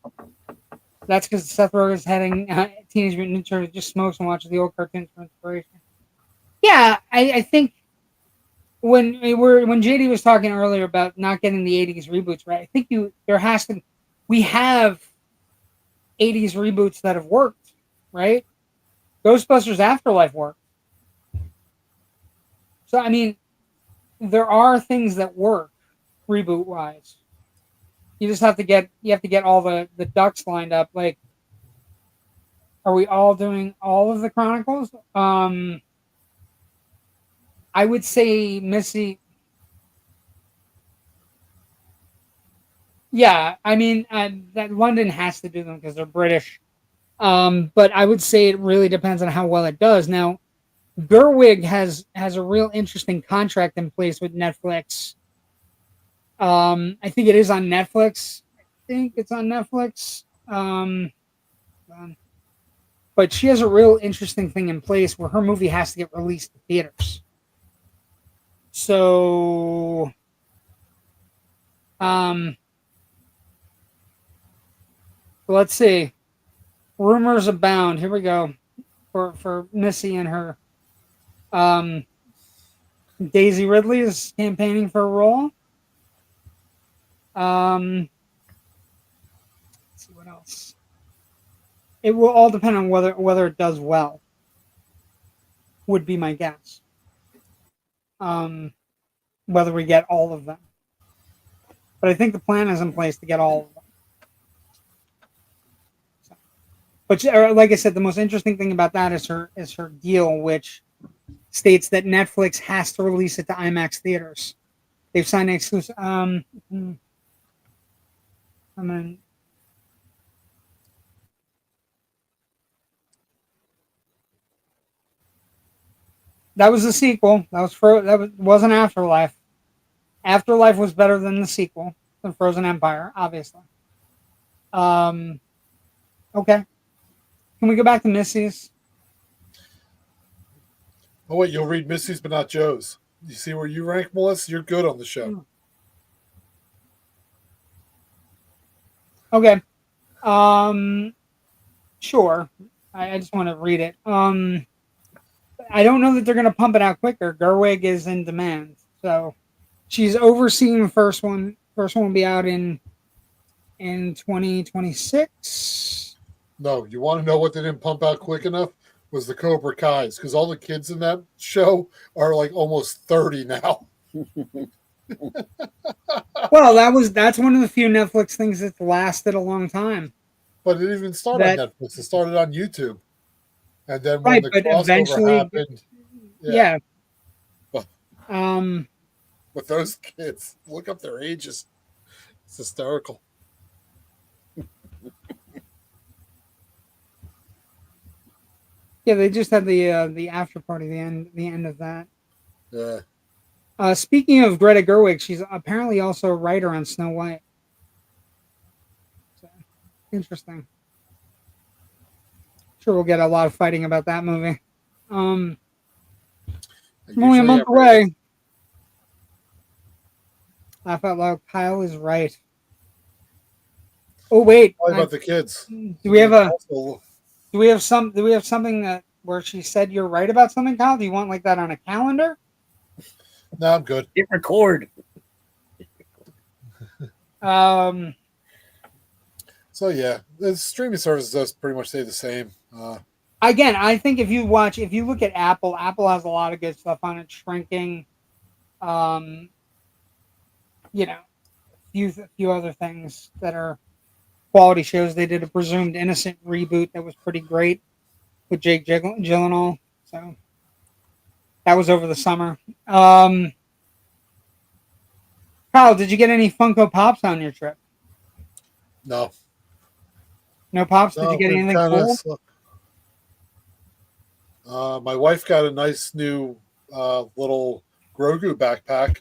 That's because Seth Rogen's heading Teenage Mutant Ninja Turtles, just smokes and watches the old cartoons for inspiration. Yeah, I think when JD was talking earlier about not getting the 80s reboots right, I think we have 80s reboots that have worked, right? Ghostbusters Afterlife worked. So I mean, there are things that work reboot wise. You just have to get all the ducks lined up. Like, are we all doing all of the Chronicles? I would say Missy. Yeah, I mean that London has to do them because they're British. But I would say it really depends on how well it does. Now, Gerwig has a real interesting contract in place with Netflix. I think it is on Netflix. But she has a real interesting thing in place where her movie has to get released to theaters. So, let's see. Rumors abound. Here we go. For Missy and her. Daisy Ridley is campaigning for a role. Let's see what else. It will all depend on whether it does well. Would be my guess. Whether we get all of them. But I think the plan is in place to get all of them. So. But like I said, the most interesting thing about that is her deal, which states that Netflix has to release it to IMAX theaters. They've signed an exclusive. That was the sequel. That wasn't Afterlife. Afterlife was better than the sequel, than Frozen Empire, obviously. Okay. Can we go back to Missy's? Oh wait, you'll read Missy's but not Joe's. You see where you rank, Melissa? You're good on the show. Okay. Sure. I just want to read it. I don't know that they're going to pump it out quicker. Gerwig is in demand. So she's overseeing the first one. First one will be out in 2026. No, you want to know what they didn't pump out quick enough? Was the Cobra Kai's, because all the kids in that show are like almost 30 now. Well, that's one of the few Netflix things that's lasted a long time. But it didn't even start on Netflix. It started on YouTube. And then when Right, the but crossover eventually, happened, yeah. But those kids, look up their ages. It's hysterical. Yeah, they just had the after party, the end of that. Yeah. Speaking of Greta Gerwig, she's apparently also a writer on Snow White. So, interesting. Sure, we'll get a lot of fighting about that movie. I'm only a month away. Laugh out loud. Kyle is right. Oh wait. What about the kids? Do we have something that where she said you're right about something, Kyle? Do you want like that on a calendar? No, I'm good. Hit record. So yeah, the streaming services does pretty much stay the same. Again, I think if you look at Apple has a lot of good stuff on it. Shrinking, a few other things that are quality shows. They did a Presumed Innocent reboot that was pretty great with Jake Gyllenhaal. So that was over the summer. Kyle, did you get any Funko Pops on your trip? No. No Pops? Did you get anything cool? My wife got a nice new little Grogu backpack.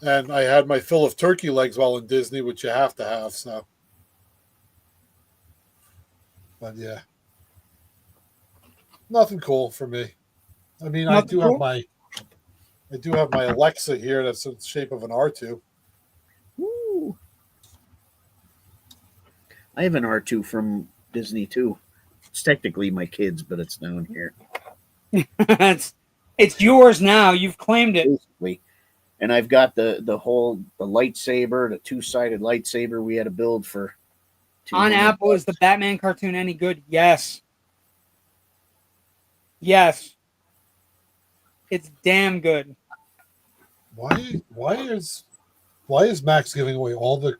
And I had my fill of turkey legs while in Disney, which you have to have. So, but yeah, nothing cool for me. I mean, I do have my Alexa here that's in the shape of an R2. Woo. I have an R2 from Disney too. It's technically my kids, but it's down here. it's yours now. You've claimed it. Basically. And I've got the lightsaber, the two-sided lightsaber we had to build for. On Apple, is the Batman cartoon any good? Yes. Yes. It's damn good. Why is Max giving away all the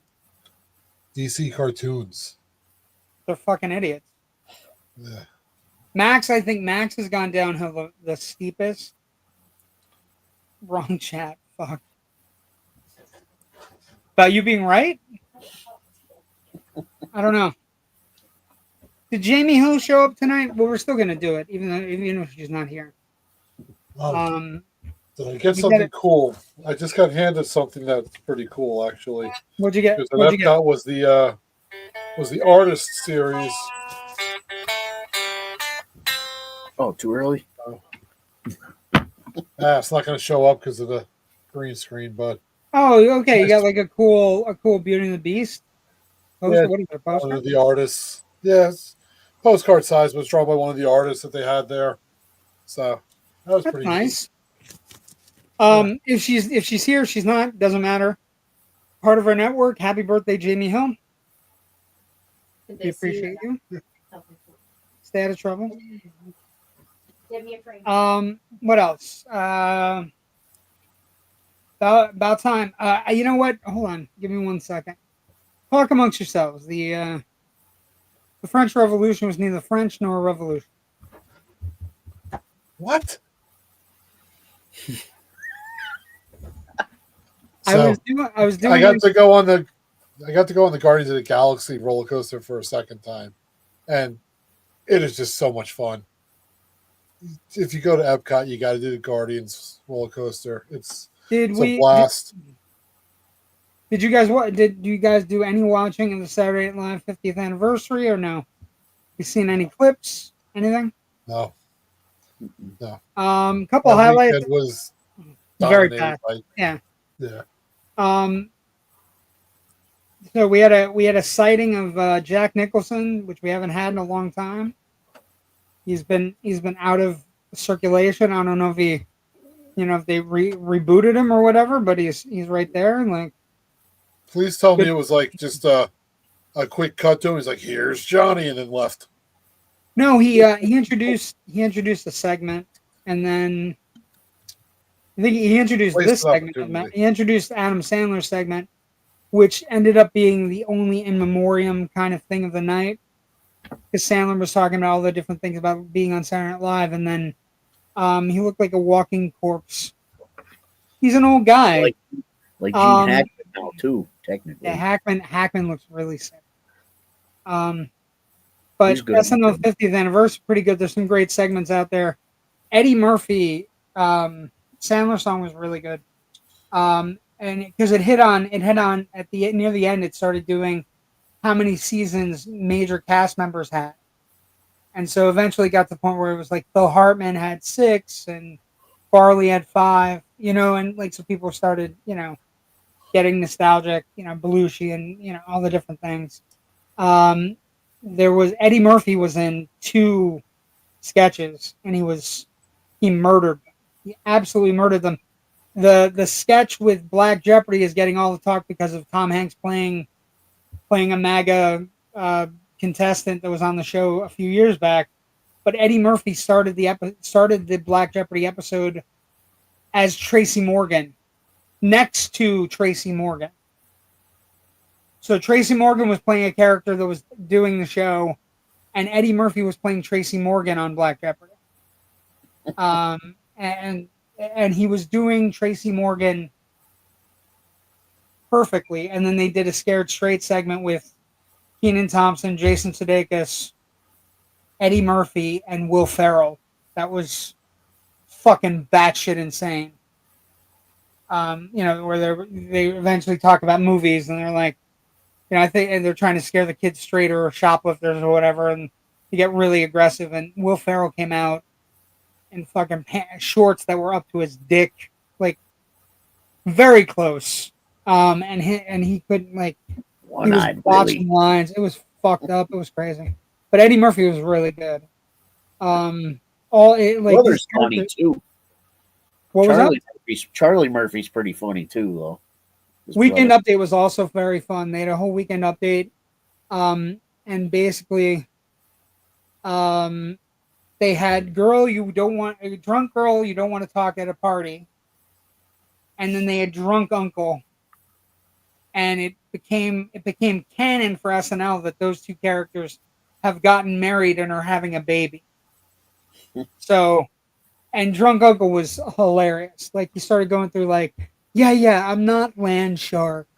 DC cartoons? They're fucking idiots. Yeah. I think Max has gone downhill the steepest. Wrong chat. Fuck. About you being right? I don't know. Did Jamie Hill show up tonight? Well, we're still gonna do it, even if she's not here. Did I get something cool? I just got handed something that's pretty cool, actually. What'd you get? Because Epcot was the artist series. Oh, too early? It's not going to show up because of the green screen, but okay. You got like a cool Beauty and the Beast poster. Yeah, what is it, poster? One of the artists. Yes, postcard size was drawn by one of the artists that they had there. So that was pretty nice. Neat. If she's here, she's not. Doesn't matter. Part of our network. Happy birthday, Jamie Hill. We appreciate you. Stay out of trouble. What else? About time. You know what? Hold on. Give me 1 second. Talk amongst yourselves. The French Revolution was neither French nor a revolution. What? I got to go on the Guardians of the Galaxy roller coaster for a second time, and it is just so much fun. If you go to Epcot, you got to do the Guardians roller coaster. It's a blast. Did you guys do any watching of the Saturday Night Live 50th anniversary or no? You seen any clips? Anything? No. Couple highlights. It was very fast. Yeah. So we had a sighting of Jack Nicholson, which we haven't had in a long time. He's been out of circulation. I don't know if he if they rebooted him or whatever, but he's right there. Like, please tell me it was like just a quick cut to him. He's like, "Here's Johnny," and then left. No, he introduced a segment, and then I think he introduced this segment. He introduced Adam Sandler's segment, which ended up being the only in memoriam kind of thing of the night, because Sandler was talking about all the different things about being on Saturday Night Live, and then he looked like a walking corpse. He's an old guy, like Gene Hackman now too, technically. Yeah, Hackman looks really sick. But SNL 50th anniversary, pretty good. There's some great segments out there. Eddie Murphy, Sandler song was really good. And because it hit on at the near the end, it started doing how many seasons major cast members had. And so eventually got to the point where it was like Phil Hartman had 6 and Farley had 5, and like, so people started, getting nostalgic, Belushi and, all the different things. There was Eddie Murphy was in 2 sketches, and he murdered them. He absolutely murdered them. The sketch with Black Jeopardy is getting all the talk because of Tom Hanks playing a MAGA contestant that was on the show a few years back. But Eddie Murphy started the Black Jeopardy episode as Tracy Morgan, next to Tracy Morgan. So Tracy Morgan was playing a character that was doing the show, and Eddie Murphy was playing Tracy Morgan on Black Jeopardy. And he was doing Tracy Morgan perfectly. And then they did a Scared Straight segment with Kenan Thompson, Jason Sudeikis, Eddie Murphy, and Will Ferrell. That was fucking batshit insane. Where they eventually talk about movies, and they're like, I think, and they're trying to scare the kids straight, or shoplifters or whatever, and they get really aggressive. And Will Ferrell came out in fucking shorts that were up to his dick, like very close. And he couldn't, like, he was watching lines. It was fucked up. It was crazy. But Eddie Murphy was really good. Brother's funny too. What was that? Charlie Murphy's pretty funny too, though. Weekend Update was also very fun. They had a whole Weekend Update, and basically, they had drunk girl you don't want to talk at a party, and then they had drunk uncle, and it became canon for SNL that those 2 characters have gotten married and are having a baby. So, and drunk uncle was hilarious. Like, he started going through like, yeah, I'm not land shark,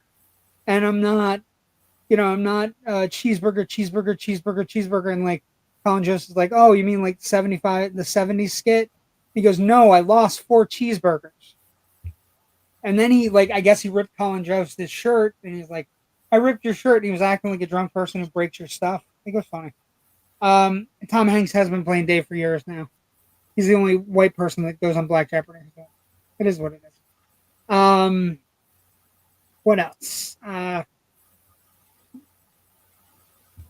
and I'm not cheeseburger, and like Colin Jost is like, oh, you mean like the 70s skit? He goes, no, I lost 4 cheeseburgers. And then he, like, I guess he ripped Colin Jost his shirt, and he's like, I ripped your shirt, and he was acting like a drunk person who breaks your stuff. I think it was funny. Tom Hanks has been playing Dave for years now. He's the only white person that goes on Black Jeopardy. So it is what it is. What else?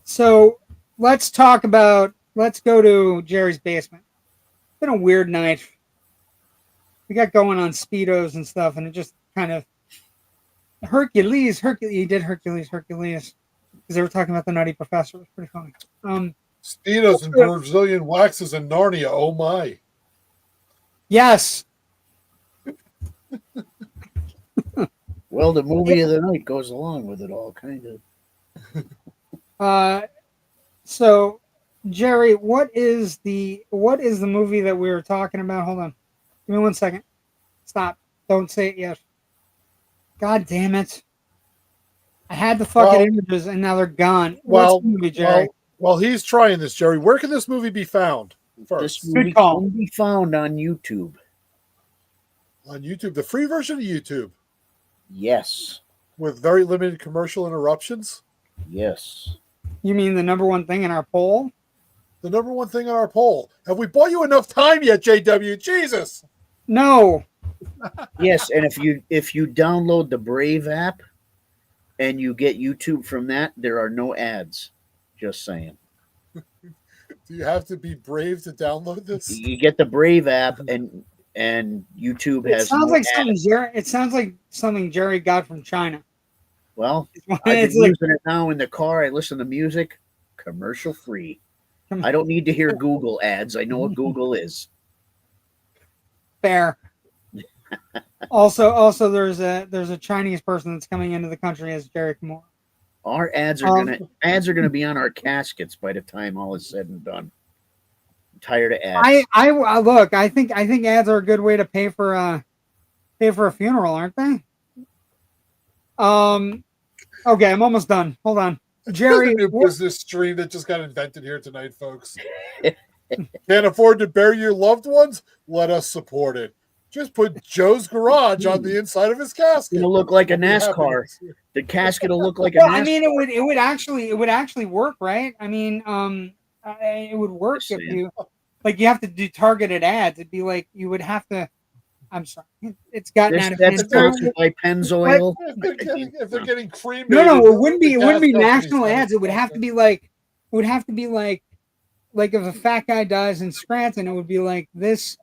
So let's go to Jerry's basement. It's been a weird night. We got going on Speedos and stuff, and it just kind of Hercules. He did Hercules, because they were talking about the Nutty Professor. It was pretty funny. Speedos and Brazilian waxes in Narnia. Oh my! Yes. Well, the movie of the night goes along with it all, kind of. So, Jerry, what is the movie that we were talking about? Hold on. Give me 1 second. Stop. Don't say it yet. God damn it. I had the fucking images and now they're gone. What's the movie, Jerry? Well, he's trying this, Jerry. Where can this movie be found first? This movie can be found on YouTube. On YouTube? The free version of YouTube? Yes. With very limited commercial interruptions? Yes. You mean the number 1 thing in our poll? The number 1 thing on our poll. Have we bought you enough time yet, JW? Jesus. No. Yes, and if you download the Brave app and you get YouTube from that, there are no ads. Just saying. Do you have to be brave to download this? You get the Brave app, and and YouTube It has sounds no like ads. something Jerry. It sounds like something Jerry got from China. Well, I've been It's like, using it now in the car. I listen to music, commercial free. I don't need to hear Google ads. I know what Google is. fair. Also, there's a Chinese person that's coming into the country as Jerry Kamora. Our ads are gonna be on our caskets by the time all is said and done. I'm tired of ads. I look. I think ads are a good way to pay for a funeral, aren't they? Okay, I'm almost done. Hold on, Jerry. New business stream that just got invented here tonight, folks. Can't afford to bury your loved ones? Let us support it. Just put Joe's Garage on the inside of his casket. It'll look like a NASCAR. The casket will look like a NASCAR. I mean, it would actually work, right? I mean, it would work if you have to do targeted ads. It'd be like you would have to. I'm sorry, it's gotten out of hand. That's sponsored by Pennzoil. If they're getting cremated, no, it wouldn't be. It wouldn't be national ads. It would have to be like. It would have to be like if a fat guy dies in Scranton, it would be like this.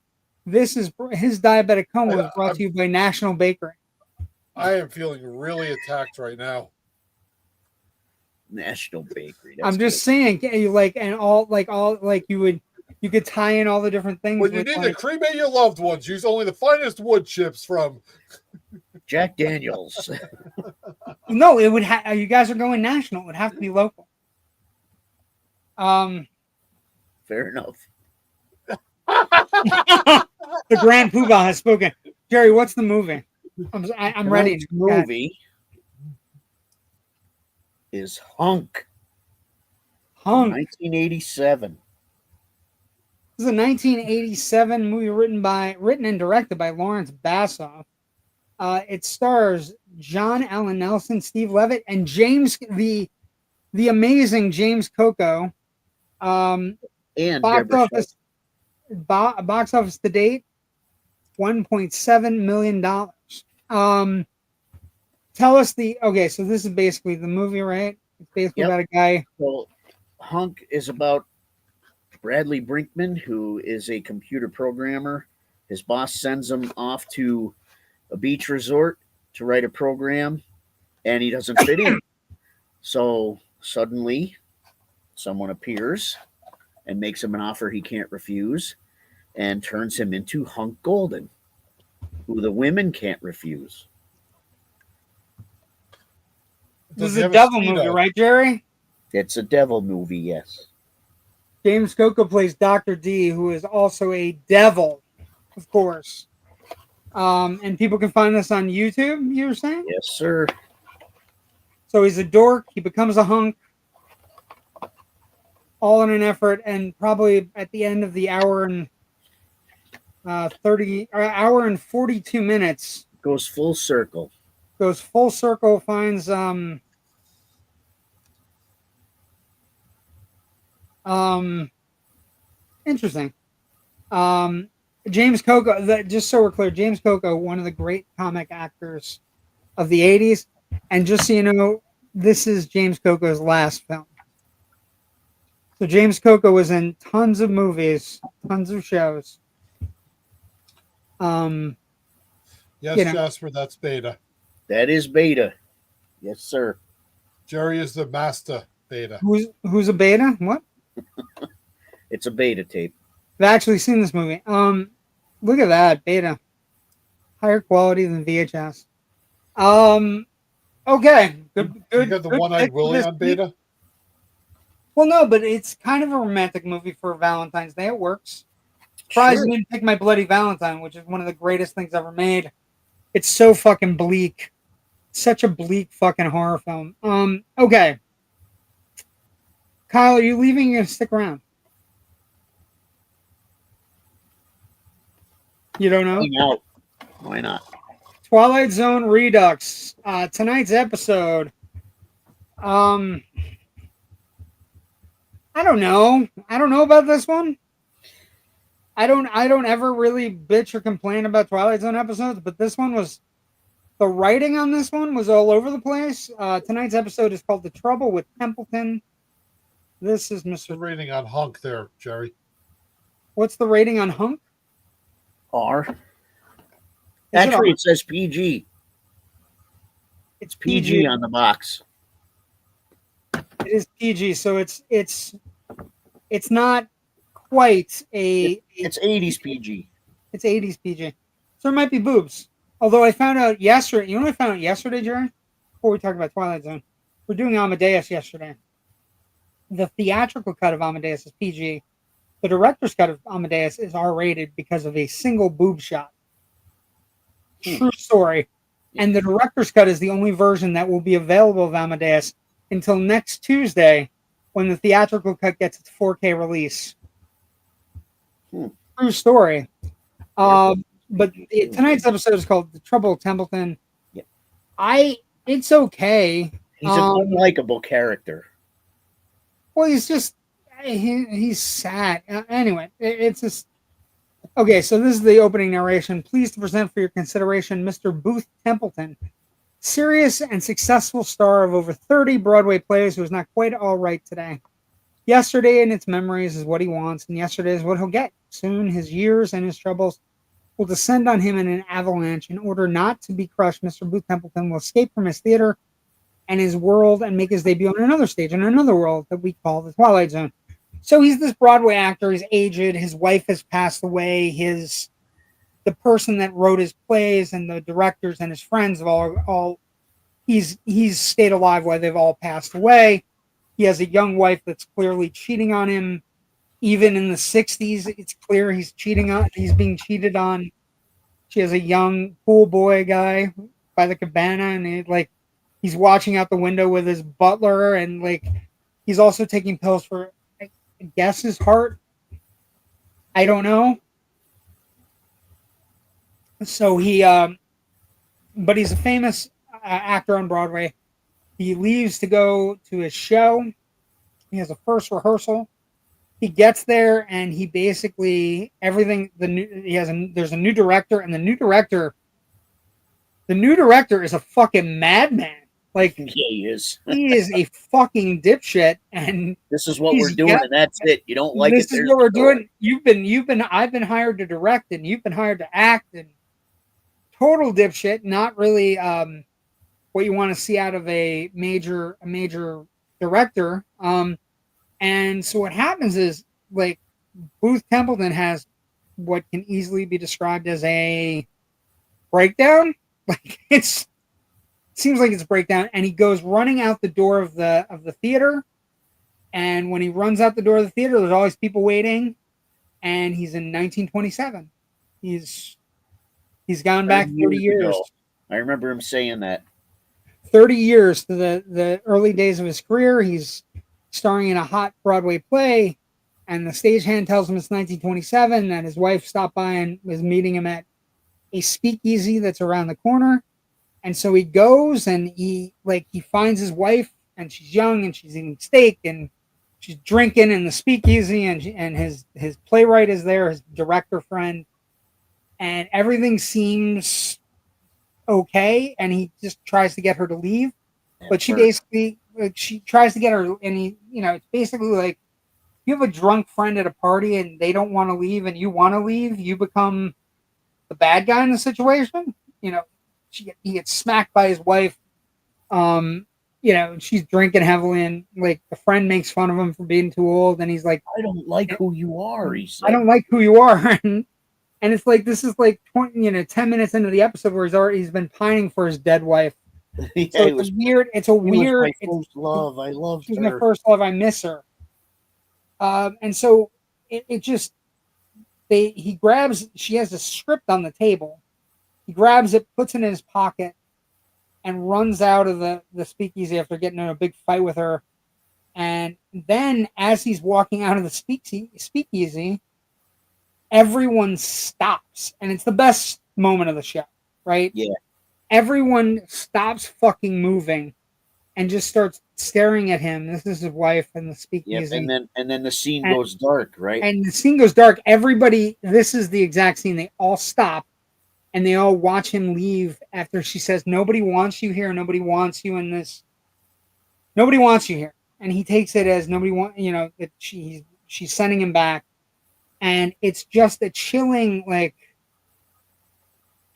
This is his diabetic coma was brought to you by National Bakery. I am feeling really attacked right now. National Bakery. I'm just saying, you could tie in all the different things. When you need to cremate your loved ones, use only the finest wood chips from Jack Daniels. No, it would have. You guys are going national. It would have to be local. Fair enough. The Grand Poobah has spoken. Jerry, what's the movie? I'm ready. The movie is Hunk. 1987. This is a 1987 movie written and directed by Lawrence Bassoff. It stars John Allen Nelson, Steve Levitt, and the amazing James Coco. And box office to date, $1.7 million. Tell us so this is basically the movie, right? It's basically about a guy. Well, Hunk is about Bradley Brinkman, who is a computer programmer. His boss sends him off to a beach resort to write a program, and he doesn't fit in. So suddenly, someone appears and makes him an offer he can't refuse and turns him into Hunk Golden, who the women can't refuse. This is a devil movie, right, Jerry? It's a devil movie, yes. James Coco plays Dr. D, who is also a devil, of course. And people can find this on YouTube, you were saying? Yes, sir. So he's a dork. He becomes a hunk. All in an effort, and probably at the end of the hour and 42 minutes, goes full circle. Finds interesting. James Coco. Just so we're clear, James Coco, one of the great comic actors of the '80s, and just so you know, this is James Coco's last film. So James Coco was in tons of movies, tons of shows. Yes, Jasper, that's Beta. That is Beta. Yes, sir. Jerry is the master Beta. Who's a Beta? What? It's a Beta tape. I've actually seen this movie. Look at that, Beta. Higher quality than VHS. Okay. Good. You got the one-eyed Willie on Beta? Well, no, but it's kind of a romantic movie for Valentine's Day. It works. Surprised you didn't pick My Bloody Valentine, which is one of the greatest things ever made. It's so fucking bleak. Such a bleak fucking horror film. Okay. Kyle, are you leaving? You're gonna stick around? You don't know? Hang out. Why not? Twilight Zone Redux. Tonight's episode. I don't know. I don't know about this one. I don't ever really bitch or complain about Twilight Zone episodes, but this one was, the writing on this one was all over the place. Tonight's episode is called The Trouble with Templeton. This is Mr. The rating on Hunk there, Jerry. What's the rating on Hunk? R. Is Actually, it it says PG. It's PG on the box. It is PG, so it's not quite It's 80s PG. It's 80s PG. So there might be boobs. Although I found out yesterday, you know what I found out yesterday, Jerry? Before we talk about Twilight Zone. We're doing Amadeus yesterday. The theatrical cut of Amadeus is PG. The director's cut of Amadeus is R-rated because of a single boob shot. True story. And the director's cut is the only version that will be available of Amadeus until next Tuesday when the theatrical cut gets its 4K release. True story. But tonight's episode is called "The Trouble with Templeton." Yeah. It's okay. He's an unlikable character. Well, he's just he's sad. Anyway, it's just okay. So this is the opening narration. Pleased to present for your consideration, Mr. Booth Templeton, serious and successful star of over 30 Broadway plays, who is not quite all right today. Yesterday and its memories is what he wants, and yesterday is what he'll get. Soon his years and his troubles will descend on him in an avalanche. In order not to be crushed, Mr. Booth Templeton will escape from his theater and his world and make his debut on another stage in another world that we call the Twilight Zone. So he's this Broadway actor. He's aged. His wife has passed away. The person that wrote his plays and the directors and his friends have all he's stayed alive while they've all passed away. He has a young wife that's clearly cheating on him. Even in the 60s, it's clear he's being cheated on. She has a young pool boy guy by the cabana, and he's watching out the window with his butler, and he's also taking pills for, I guess, his heart. I don't know. So but he's a famous actor on Broadway. He leaves to go to his show. He has a first rehearsal. He gets there and he basically there's a new director, and the new director is a fucking madman. Yeah, he is. He is a fucking dipshit, and this is what we're doing, and that's it. You don't like this it. This is what we're doing. I've been hired to direct, and you've been hired to act, and total dipshit. Not really what you want to see out of a major director. And so what happens is, Booth Templeton has what can easily be described as a breakdown. It seems like it's a breakdown, and he goes running out the door of the theater. And when he runs out the door of the theater, there's always people waiting. And he's in 1927. He's gone back 30 years. Ago. I remember him saying that. 30 years to the early days of his career. He's starring in a hot Broadway play, and the stagehand tells him it's 1927, that his wife stopped by and was meeting him at a speakeasy that's around the corner. And so he goes and he finds his wife, and she's young and she's eating steak and she's drinking in the speakeasy, and his playwright is there, his director friend, and everything seems okay, and he just tries to get her to leave. But she basically she tries to get her, and it's basically like, you have a drunk friend at a party and they don't want to leave and you want to leave, you become the bad guy in the situation. He gets smacked by his wife. She's drinking heavily, and the friend makes fun of him for being too old, and he's like, I don't like who you are. He said, I don't like who you are. And it's this is 10 minutes into the episode where he's been pining for his dead wife. Yeah, so it's weird. It's a weird. My first love. I loved her. She's my first love. I miss her. And so he grabs. She has a script on the table. He grabs it, puts it in his pocket, and runs out of the speakeasy after getting in a big fight with her. And then, as he's walking out of the speakeasy, everyone stops, and it's the best moment of the show, right? Yeah. Everyone stops fucking moving and just starts staring at him. This is his wife and the speakeasy. Yep, and then the scene goes dark, right? And the scene goes dark. Everybody, this is the exact scene. They all stop and they all watch him leave after she says, nobody wants you here. Nobody wants you in this. Nobody wants you here. And he takes it as nobody that she's sending him back. And it's just a chilling,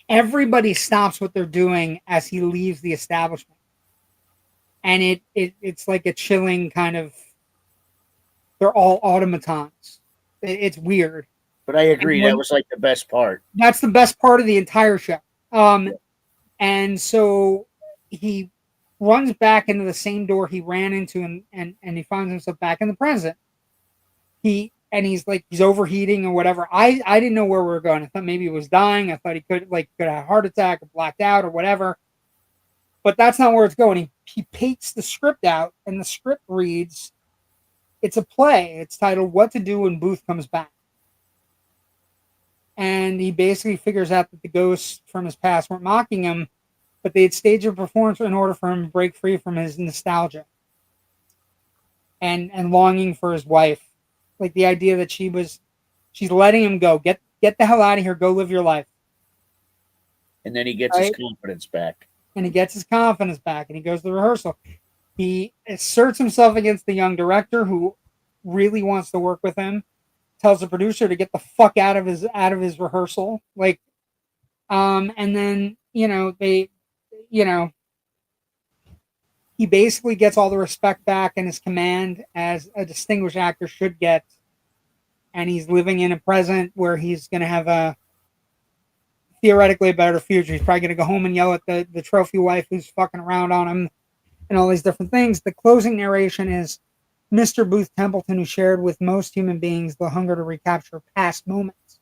everybody stops what they're doing as he leaves the establishment. And it's like a chilling kind of, they're all automatons. It's weird. But I agree, that was like the best part. That's the best part of the entire show. And so he runs back into the same door he ran into, and he finds himself back in the present. He's like, he's overheating or whatever. I didn't know where we were going. I thought maybe he was dying. I thought he could have a heart attack or blacked out or whatever. But that's not where it's going. He takes the script out, and the script reads, it's a play. It's titled What to Do When Booth Comes Back. And he basically figures out that the ghosts from his past weren't mocking him, but they had staged a performance in order for him to break free from his nostalgia and longing for his wife. Like the idea that she's letting him go. Get the hell out of here. Go live your life. And then he gets his confidence back. And he goes to the rehearsal. He asserts himself against the young director who really wants to work with him. Tells the producer to get the fuck out of his rehearsal. And then, he basically gets all the respect back in his command as a distinguished actor should get. And he's living in a present where he's going to have a theoretically a better future. He's probably going to go home and yell at the trophy wife who's fucking around on him and all these different things. The closing narration is Mr. Booth Templeton, who shared with most human beings the hunger to recapture past moments,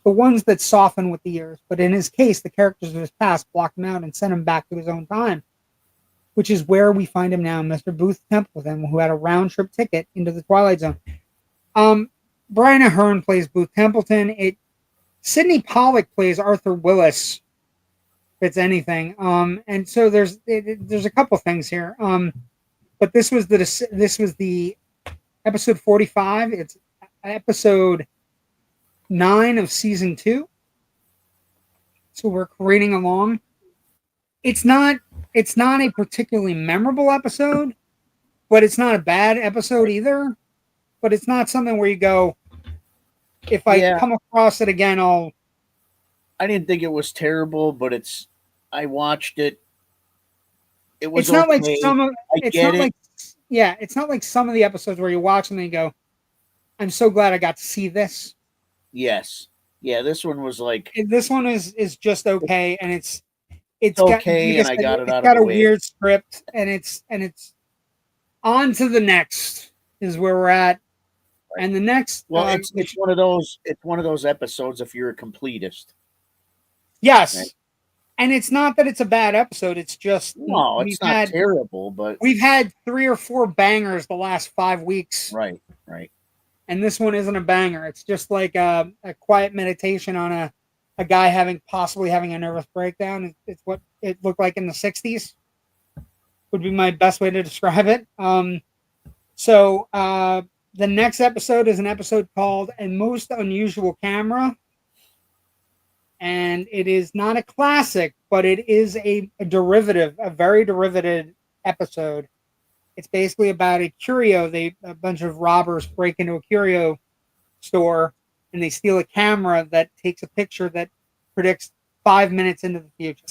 the ones that soften with the years. But in his case, the characters of his past blocked him out and sent him back to his own time, which is where we find him now, Mr. Booth Templeton, who had a round-trip ticket into the Twilight Zone. Brian Ahern plays Booth Templeton. Sidney Pollack plays Arthur Willis, if it's anything. And so there's a couple things here. But this was the episode 45. It's episode 9 of season 2. So we're careening along. It's not a particularly memorable episode, but it's not a bad episode either. But it's not something where you go, if I come across it again, I didn't think it was terrible, but I watched it. It was. It's not like some of. It's not like. Yeah, it's not like some of the episodes where you watch them and you go, "I'm so glad I got to see this." Yes. Yeah, this one was like. This one is just okay, and it's okay, and I got it out of the way. It's got a weird script, and it's on to the next is where we're at. And the next, it's one of those episodes. If you're a completist, yes, right? And it's not that it's a bad episode. It's just it's not terrible, but we've had 3 or 4 bangers the last 5 weeks, right. And this one isn't a banger. It's just like a quiet meditation on a guy possibly having a nervous breakdown. It's what it looked like in the 60s. Would be my best way to describe it. The next episode is an episode called A Most Unusual Camera. And it is not a classic, but it is a very derivative episode. It's basically about a curio. A bunch of robbers break into a curio store and they steal a camera that takes a picture that predicts 5 minutes into the future.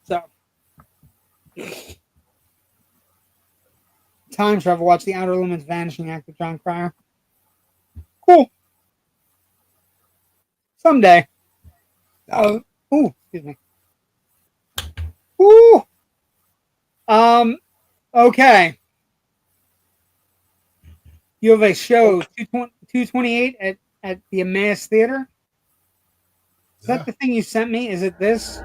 So... time travel. Watch The Outer Limits Vanishing Act of John Cryer. Cool. Someday. Excuse me. Okay. You have a show 228 at the Emmaus Theater. Is that the thing you sent me? Is it this?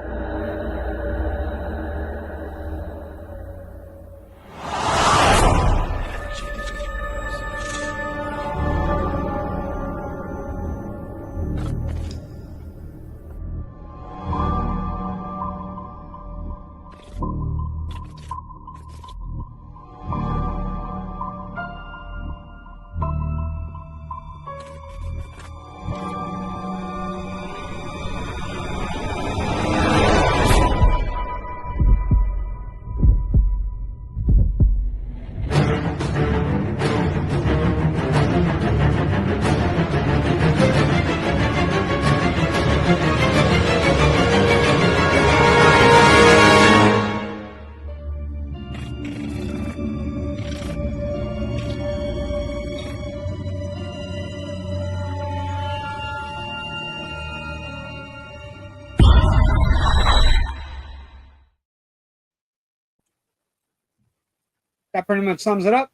That pretty much sums it up.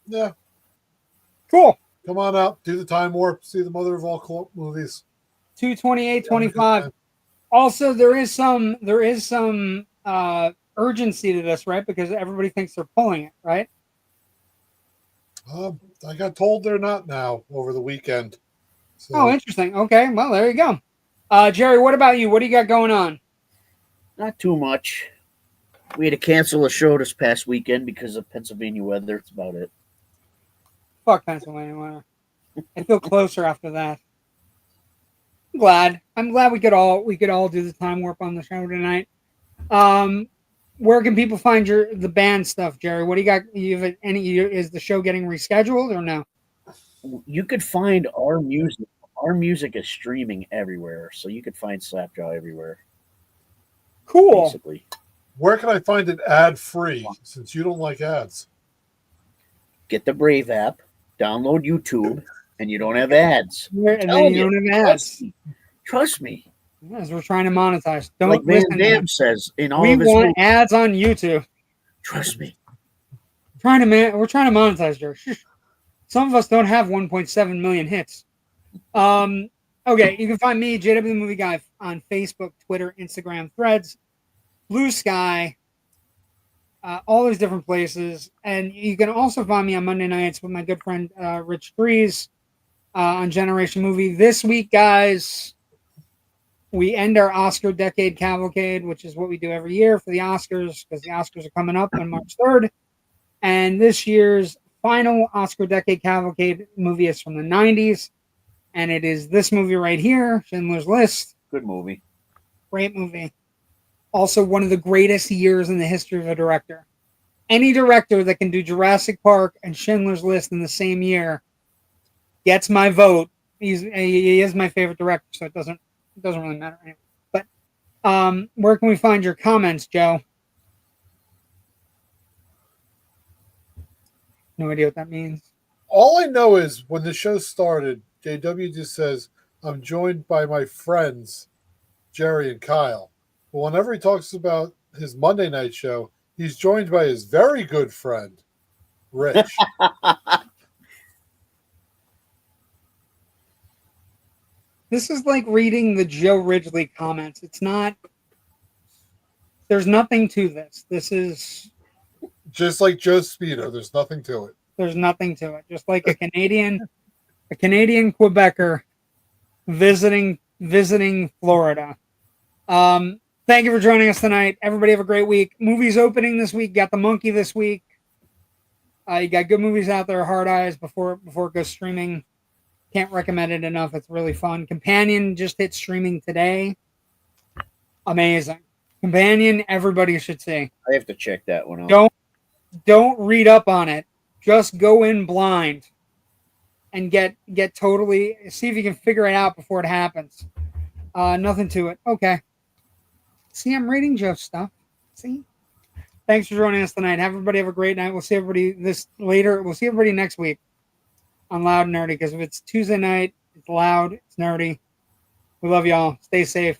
Yeah. Cool. Come on out, do the time warp, see the mother of all movies. 2/28/25. Also, there is some urgency to this, right? Because everybody thinks they're pulling it, right? I got told they're not now over the weekend. So. Oh, interesting. Okay, well, there you go. Jerry, what about you? What do you got going on? Not too much. We had to cancel a show this past weekend because of Pennsylvania weather. That's about it. Fuck Pennsylvania weather. I feel closer after that. I'm glad we could all do the time warp on the show tonight. Where can people find the band stuff, Jerry? What do you got? Is the show getting rescheduled or no? You could find our music. Our music is streaming everywhere, so you could find Slapjaw everywhere. Cool. Basically. Where can I find it ad-free, since you don't like ads? Get the Brave app, download YouTube, and you don't have ads. And then you don't have ads. Trust me. Yes, we're trying to monetize. Don't like Van listen Damme says in all we of his want movies. Ads on YouTube. Trust me. We're trying to monetize, Jerry. Some of us don't have 1.7 million hits. Okay, you can find me, JW the Movie Guy, on Facebook, Twitter, Instagram, Threads, Blue Sky, all those different places. And you can also find me on Monday nights with my good friend Rich Dries on Generation Movie. This week, guys, we end our Oscar Decade Cavalcade, which is what we do every year for the Oscars, because the Oscars are coming up on March 3rd. And this year's final Oscar Decade Cavalcade movie is from the 90s. And it is this movie right here, Schindler's List. Good movie. Great movie. Also one of the greatest years in the history of a director. Any director that can do Jurassic Park and Schindler's List in the same year gets my vote. He is my favorite director, so it doesn't really matter anyway. But where can we find your comments, Joe? No idea what that means. All I know is when the show started, JW just says, I'm joined by my friends, Jerry and Kyle. But whenever he talks about his Monday night show, he's joined by his very good friend, Rich. This is like reading the Joe Ridgely comments. It's not, there's nothing to this. This is just like Joe Speedo. There's nothing to it. There's nothing to it. Just like a Canadian Quebecer visiting Florida. Thank you for joining us tonight. Everybody have a great week. Movies opening this week. Got The Monkey this week. You got good movies out there. Hard Eyes before it goes streaming. Can't recommend it enough. It's really fun. Companion just hit streaming today. Amazing. Companion, everybody should see. I have to check that one out. Don't read up on it. Just go in blind and get totally, see if you can figure it out before it happens. Nothing to it. Okay. See, I'm reading Joe's stuff. See? Thanks for joining us tonight. Everybody have a great night. We'll see everybody We'll see everybody next week on Loud and Nerdy, because if it's Tuesday night, it's loud, it's nerdy. We love y'all. Stay safe.